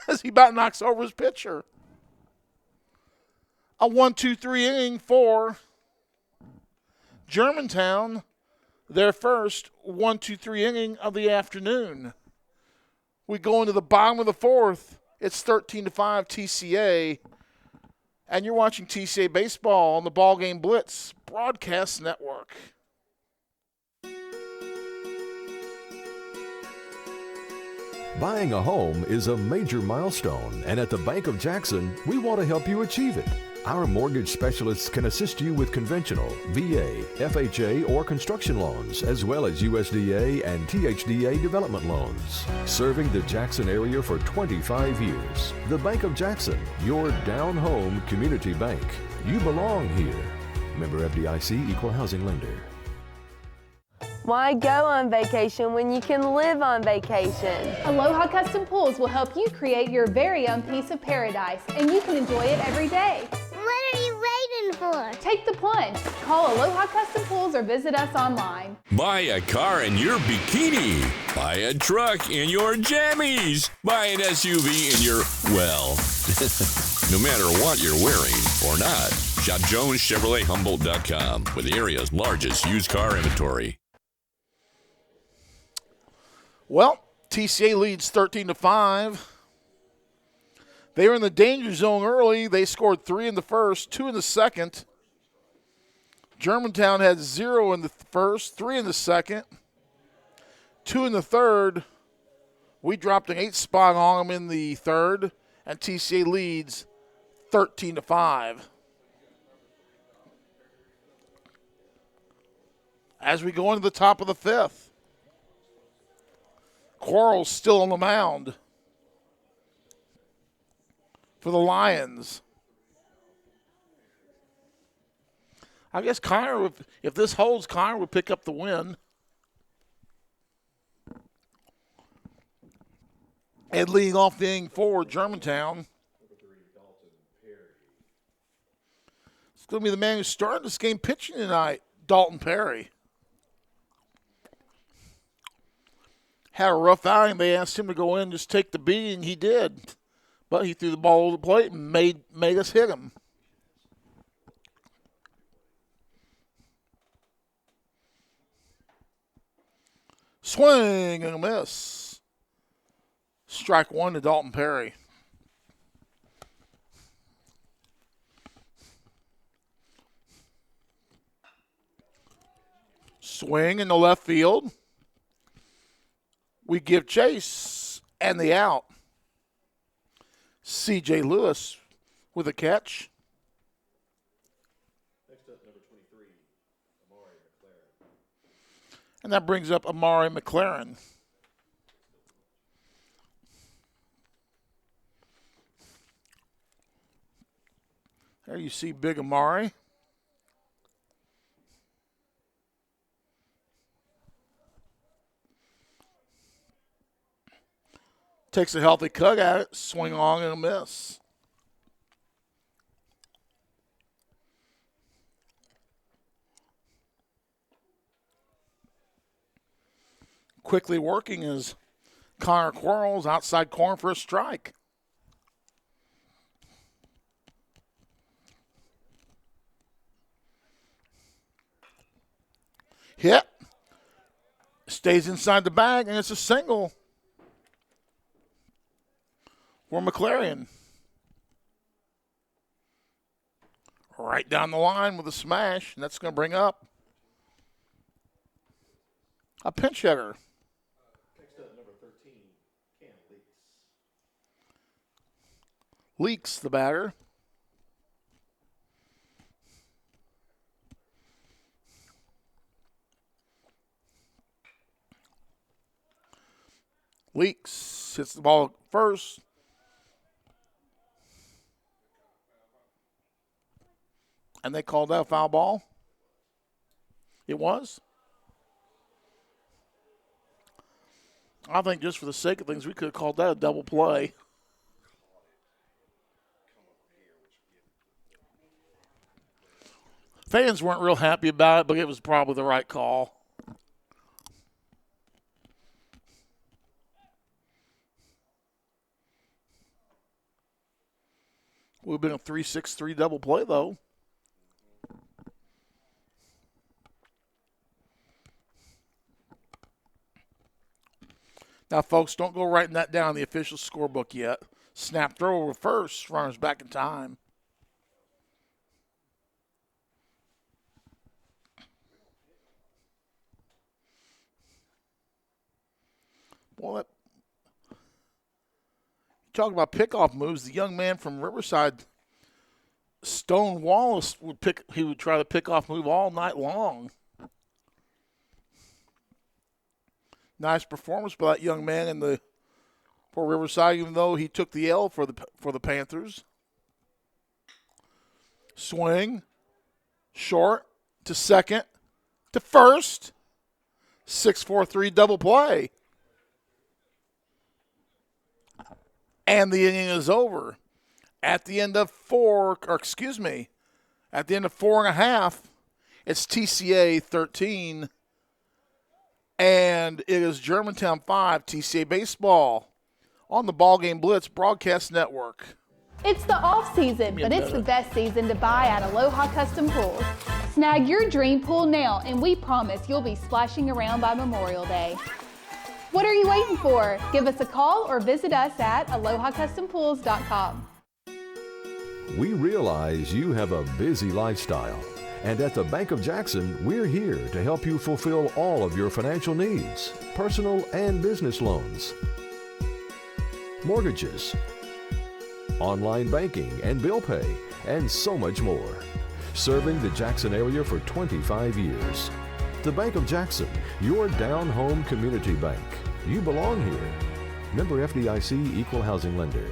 as he about knocks over his pitcher. A 1-2-3 inning for Germantown, their first 1-2-3 inning of the afternoon. We go into the bottom of the fourth. It's 13-5 TCA. And you're watching TCA Baseball on the BallGame Blitz Broadcast Network. Buying a home is a major milestone, and at the Bank of Jackson, we want to help you achieve it. Our mortgage specialists can assist you with conventional, VA, FHA, or construction loans, as well as USDA and THDA development loans. Serving the Jackson area for 25 years. The Bank of Jackson, your down-home community bank. You belong here. Member FDIC, Equal Housing Lender. Why go on vacation when you can live on vacation? Aloha Custom Pools will help you create your very own piece of paradise, and you can enjoy it every day. What are you waiting for? Take the plunge. Call Aloha Custom Pools or visit us online. Buy a car in your bikini. Buy a truck in your jammies. Buy an SUV in your, well, no matter what you're wearing or not. Shop JonesChevroletHumboldt.com with the area's largest used car inventory. Well, TCA leads 13-5. They were in the danger zone early. They scored 3 in the first, 2 in the second. Germantown had 0 in the first, 3 in the second, 2 in the third. We dropped an 8 spot on them in the third, and TCA leads 13-5. As we go into the top of the fifth, Quarles still on the mound for the Lions. I guess Connor, if this holds, Connor would pick up the win. And leading off the inning for Germantown. It's going to be the man who started this game pitching tonight, Dalton Perry. Had a rough outing. They asked him to go in and just take the beating. He did. But he threw the ball over the plate and made us hit him. Swing and a miss. Strike one to Dalton Perry. Swing in the left field. We give chase and the out. C.J. Lewis with a catch. Next up, number 23, Amari McLaren. And that brings up Amari McLaren. There you see big Amari. Takes a healthy cut at it, swing on and a miss. Quickly working is Connor Quarles, outside corner for a strike. Hit. Stays inside the bag, and it's a single for McLaren. Right down the line with a smash, and that's going to bring up a pinch hitter. Next up, number 13, Cam Leaks. Leaks, the batter. Leaks hits the ball first. And they called that a foul ball? It was? I think just for the sake of things, we could have called that a double play. Fans weren't real happy about it, but it was probably the right call. Would have been a 3-6-3 double play, though. Now, folks, don't go writing that down in the official scorebook yet. Snap throw over first. Runners back in time. Boy, talk about pickoff moves. The young man from Riverside, Stone Wallace, would try to pick off move all night long. Nice performance by that young man for Riverside, even though he took the L for the Panthers. Swing, short to second to first. 6-4-3 double play. And the inning is over. At the end of at the end of 4.5, it's TCA 13, and it is Germantown 5, TCA baseball on the BallGame Blitz Broadcast Network. It's the off season, but it's the best season to buy at Aloha Custom Pools. Snag your dream pool now, and we promise you'll be splashing around by Memorial Day. What are you waiting for? Give us a call or visit us at AlohaCustomPools.com. We realize you have a busy lifestyle, and at the Bank of Jackson, we're here to help you fulfill all of your financial needs, personal and business loans, mortgages, online banking and bill pay, and so much more. Serving the Jackson area for 25 years. The Bank of Jackson, your down-home community bank. You belong here. Member FDIC, Equal Housing Lender.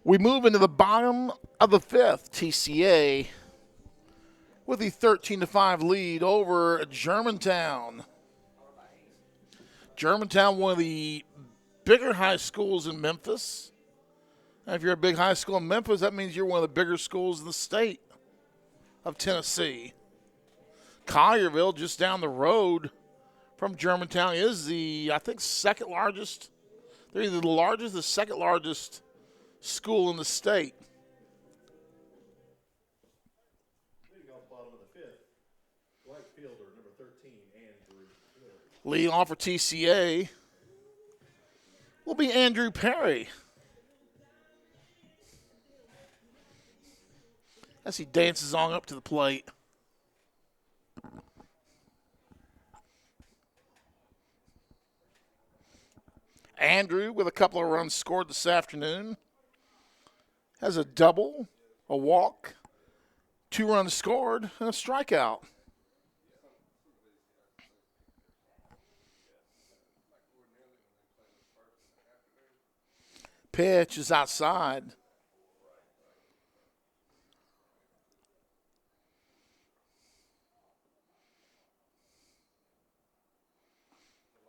We move into the bottom of the fifth. TCA with the 13-5 lead over Germantown. Germantown, one of the bigger high schools in Memphis. And if you're a big high school in Memphis, that means you're one of the bigger schools in the state of Tennessee. Collierville, just down the road from Germantown, is the, I think, second largest. They're either the largest or the second largest school in the state. Leading off for TCA will be Andrew Perry, as he dances on up to the plate. Andrew, with a couple of runs scored this afternoon, has a double, a walk, 2 runs scored, and a strikeout. Pitch is outside.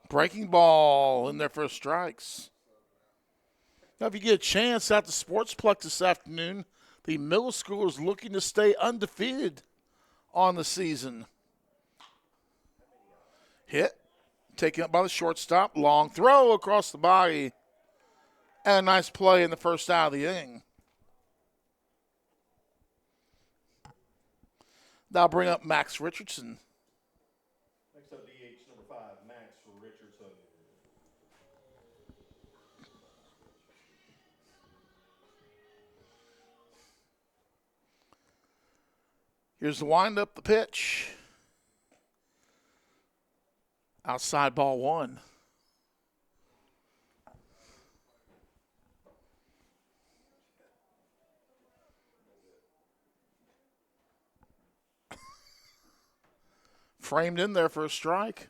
Breaking ball in there for strikes. Now, if you get a chance at the Sportsplex this afternoon, the middle schoolers looking to stay undefeated on the season. Hit, taken up by the shortstop, long throw across the body, and a nice play in the first out of the inning. Now bring up Max Richardson. Next up, DH number 5, Max Richardson. Here's the windup, the pitch. Outside ball 1. Framed in there for a strike.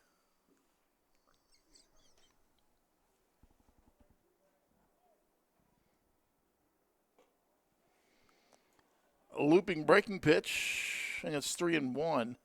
A looping breaking pitch, and it's 3-1.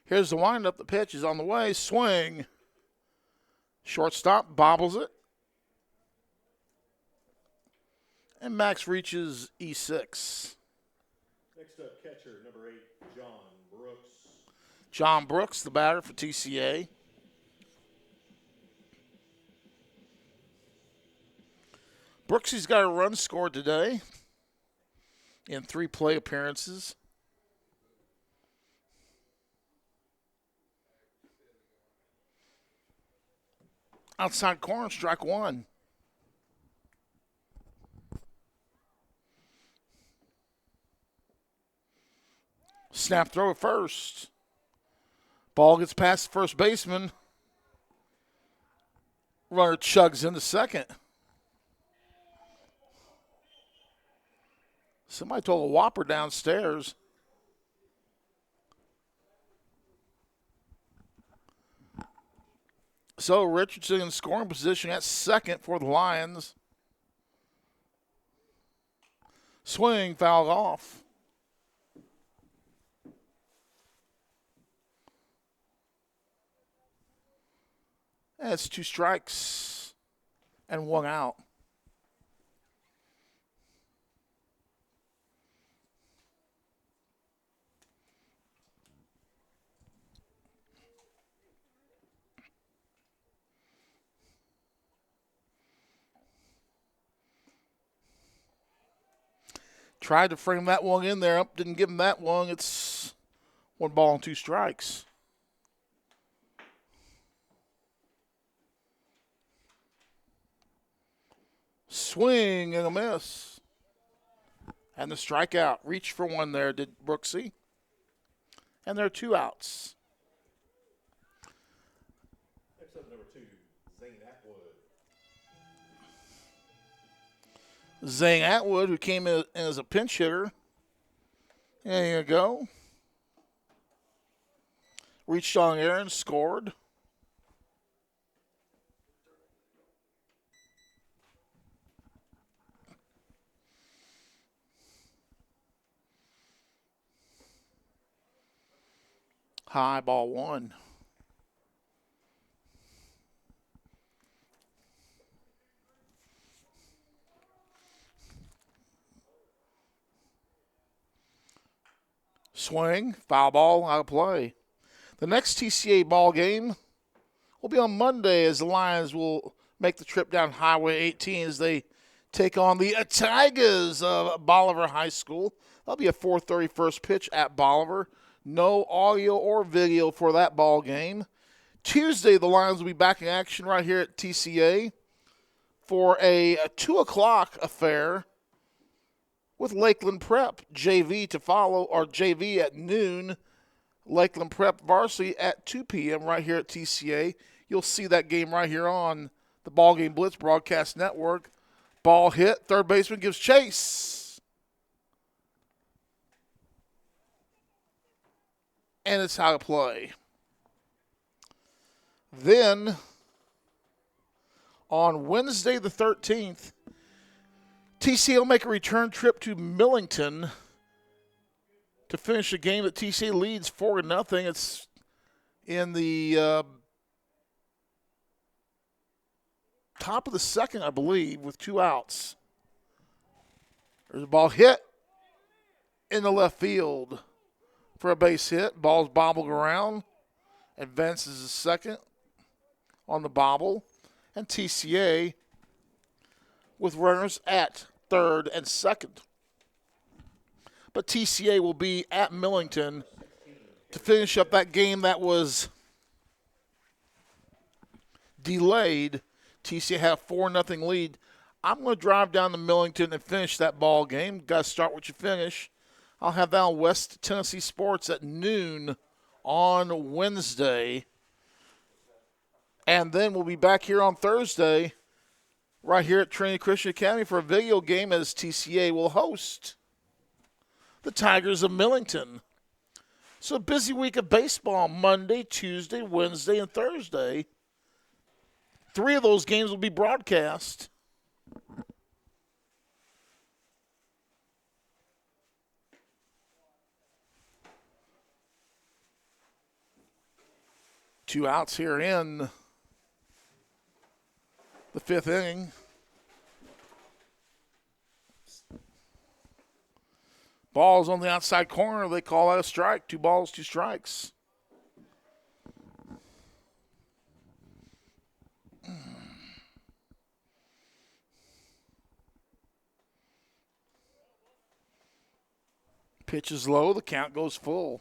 Here's the windup. The pitch is on the way. Swing. Shortstop bobbles it. And Max reaches E6. Next up, catcher number 8, John Brooks. John Brooks, the batter for TCA. Brooksy's got a run scored today in 3 play appearances. Outside corner, strike 1. Snap throw at first. Ball gets past the first baseman. Runner chugs into second. Somebody told a whopper downstairs. So Richardson in scoring position at second for the Lions. Swing, fouled off. That's 2 strikes and 1 out. Tried to frame that one in there. Didn't give him that one. It's 1 ball and 2 strikes. Swing and a miss. And the strikeout. Reach for 1 there, did Brooksy. And there are 2 outs. Next up, number 2, Zane Atwood. Zane Atwood, who came in as a pinch hitter. There you go. Reached on air and scored. High, ball 1. Swing, foul ball, out of play. The next TCA ball game will be on Monday as the Lions will make the trip down Highway 18 as they take on the Tigers of Bolivar High School. That'll be a 4:30 first pitch at Bolivar. No audio or video for that ball game. Tuesday, the Lions will be back in action right here at TCA for a 2 o'clock affair with Lakeland Prep JV to follow, or JV at noon. Lakeland Prep Varsity at 2 p.m. right here at TCA. You'll see that game right here on the BallGame Blitz Broadcast Network. Ball hit. Third baseman gives chase. And it's out of play. Then, on Wednesday the 13th, TCA will make a return trip to Millington to finish a game that TCA leads 4-0. It's in the top of the second, I believe, with 2 outs. There's a ball hit in the left field for a base hit. Ball's bobbled around. Advances to second on the bobble. And TCA with runners at third and second. But TCA will be at Millington to finish up that game that was delayed. TCA had a 4-0 lead. I'm going to drive down to Millington and finish that ball game. Got to start what you finish. I'll have that on West Tennessee Sports at noon on Wednesday. And then we'll be back here on Thursday right here at Trinity Christian Academy for a video game as TCA will host the Tigers of Millington. So a busy week of baseball Monday, Tuesday, Wednesday, and Thursday. 3 of those games will be broadcast. Two outs here in the 5th inning. Ball's on the outside corner. They call that a strike. 2 balls, 2 strikes. Pitch is low. The count goes full.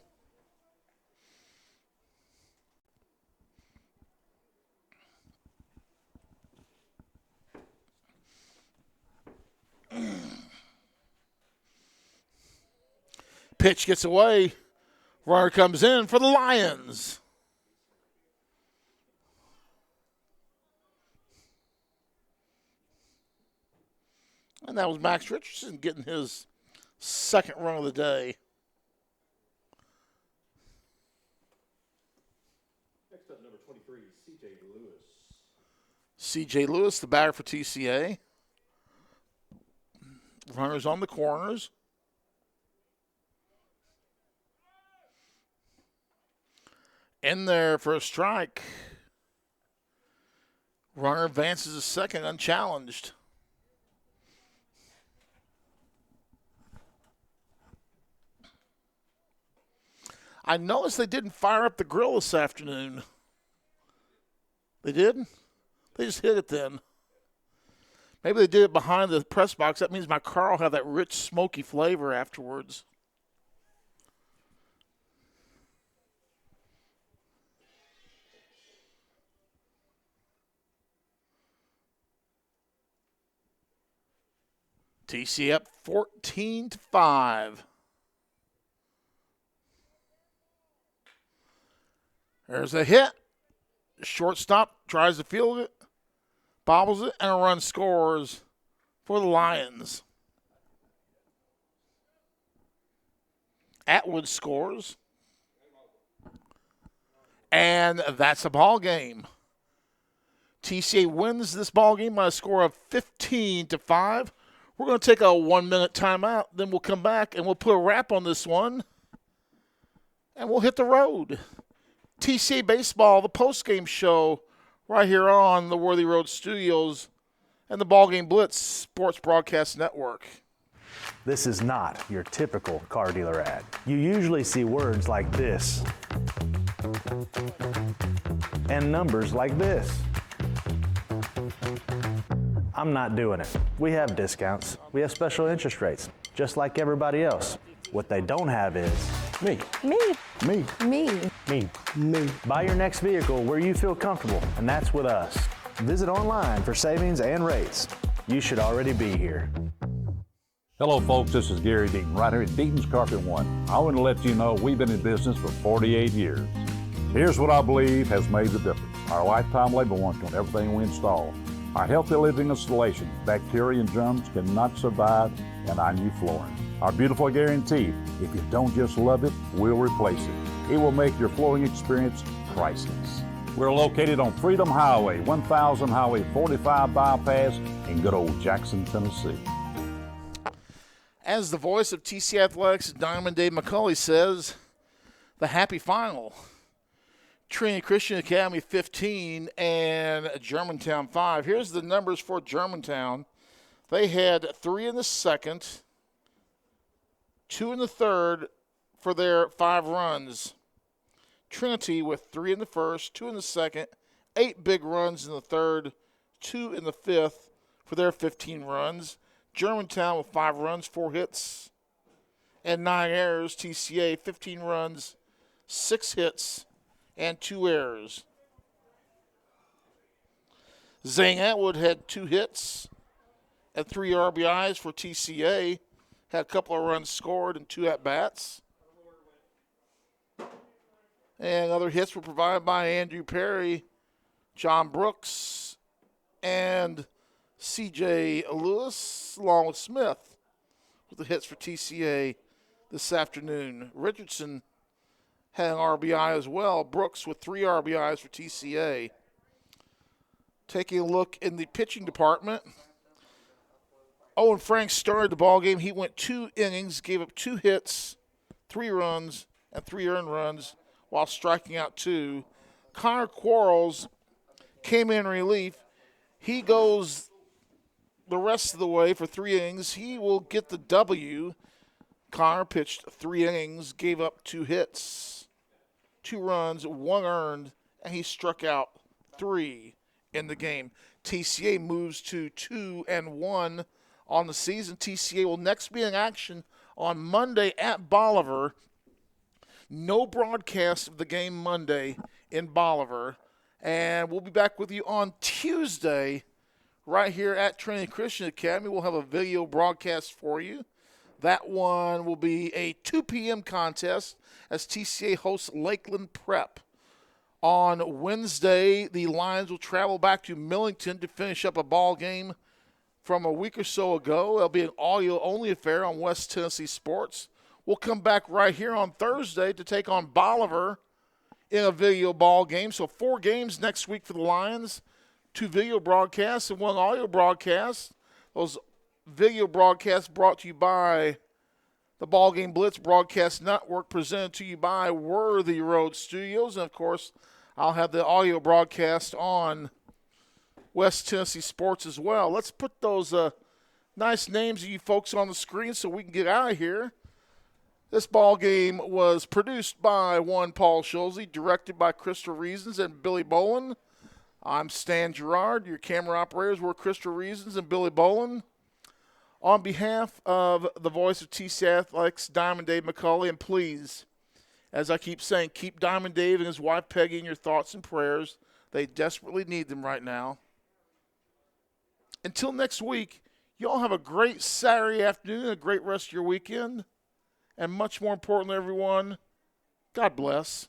Pitch gets away. Runner comes in for the Lions. And that was Max Richardson getting his 2nd run of the day. Next up, number 23, C.J. Lewis. C.J. Lewis, the batter for TCA. Runners on the corners. In there for a strike. Runner advances a second unchallenged. I noticed they didn't fire up the grill this afternoon. They did? They just hit it then. Maybe they did it behind the press box. That means my car will have that rich, smoky flavor afterwards. TC up 14-5. There's a hit. Shortstop tries to field it, bobbles it, and a run scores for the Lions. Atwood scores. And that's a ball game. TCA wins this ball game by a score of 15-5. We're going to take a 1-minute timeout. Then we'll come back and we'll put a wrap on this one. And we'll hit the road. TCA Baseball, the postgame show, right here on the Worthy Road Studios and the BallGame Blitz Sports Broadcast Network. This is not your typical car dealer ad. You usually see words like this and numbers like this. I'm not doing it. We have discounts. We have special interest rates, just like everybody else. What they don't have is me. Me. Me. Me. Me. Me. Buy your next vehicle where you feel comfortable, and that's with us. Visit online for savings and rates. You should already be here. Hello, folks. This is Gary Deaton, right here at Deaton's Carpet One. I want to let you know we've been in business for 48 years. Here's what I believe has made the difference. Our lifetime labor warranty on everything we install. Our healthy living installations, bacteria and germs cannot survive in our new flooring. Our beautiful guarantee, if you don't just love it, we'll replace it. It will make your flooring experience priceless. We're located on Freedom Highway, 1000 Highway 45 bypass in good old Jackson, Tennessee. As the voice of TC Athletics, Diamond Dave McCulley says, the happy final. Trinity Christian Academy 15 and Germantown 5. Here's the numbers for Germantown. They had 3 in the second, 2 in the third for their 5 runs. Trinity with 3 in the first, 2 in the second, 8 big runs in the third, 2 in the fifth for their 15 runs. Germantown with 5 runs, 4 hits, and 9 errors. TCA 15 runs, 6 hits, and 2 errors. Zane Atwood had 2 hits and 3 RBIs for TCA. Had a couple of runs scored and 2 at-bats. And other hits were provided by Andrew Perry, John Brooks, and C.J. Lewis, along with Smith, with the hits for TCA this afternoon. Richardson had an RBI as well. Brooks with 3 RBIs for TCA. Taking a look in the pitching department, Owen Frank started the ballgame. He went 2 innings, gave up 2 hits, 3 runs, and 3 earned runs while striking out 2. Connor Quarles came in relief. He goes the rest of the way for 3 innings. He will get the W. Connor pitched 3 innings, gave up 2 hits, 2 runs, 1 earned, and he struck out 3 in the game. TCA moves to 2-1 on the season. TCA will next be in action on Monday at Bolivar. No broadcast of the game Monday in Bolivar. And we'll be back with you on Tuesday right here at Trinity Christian Academy. We'll have a video broadcast for you. That one will be a 2 p.m. contest as TCA hosts Lakeland Prep. On Wednesday, the Lions will travel back to Millington to finish up a ball game from a week or so ago. It'll be an audio-only affair on West Tennessee Sports. We'll come back right here on Thursday to take on Bolivar in a video ball game. So 4 games next week for the Lions, 2 video broadcasts and 1 audio broadcast. Those video broadcasts brought to you by the BallGame Blitz Broadcast Network, presented to you by Worthy Road Studios. And, of course, I'll have the audio broadcast on West Tennessee Sports as well. Let's put those nice names of you folks on the screen so we can get out of here. This ball game was produced by one Paul Schulze, directed by Crystal Reasons and Billy Bolin. I'm Stan Gerard. Your camera operators were Crystal Reasons and Billy Bolin. On behalf of the voice of TCA Athletics, Diamond Dave McCulley, and please, as I keep saying, keep Diamond Dave and his wife Peggy in your thoughts and prayers. They desperately need them right now. Until next week, y'all have a great Saturday afternoon, a great rest of your weekend. And much more importantly, everyone, God bless.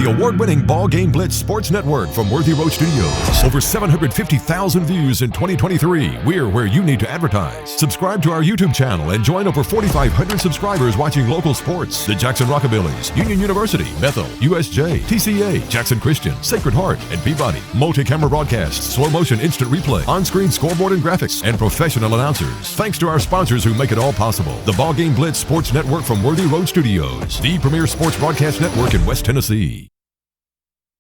Award-winning BallGame Blitz Sports Network from Worthy Road Studios. Over 750,000 views in 2023. We're where you need to advertise. Subscribe to our YouTube channel and join over 4,500 subscribers watching local sports. The Jackson Rockabillys, Union University, Bethel, USJ, TCA, Jackson Christian, Sacred Heart, and Peabody. Multi-camera broadcasts, slow motion instant replay, on-screen scoreboard and graphics, and professional announcers. Thanks to our sponsors who make it all possible. The BallGame Blitz Sports Network from Worthy Road Studios. The premier sports broadcast network in West Tennessee.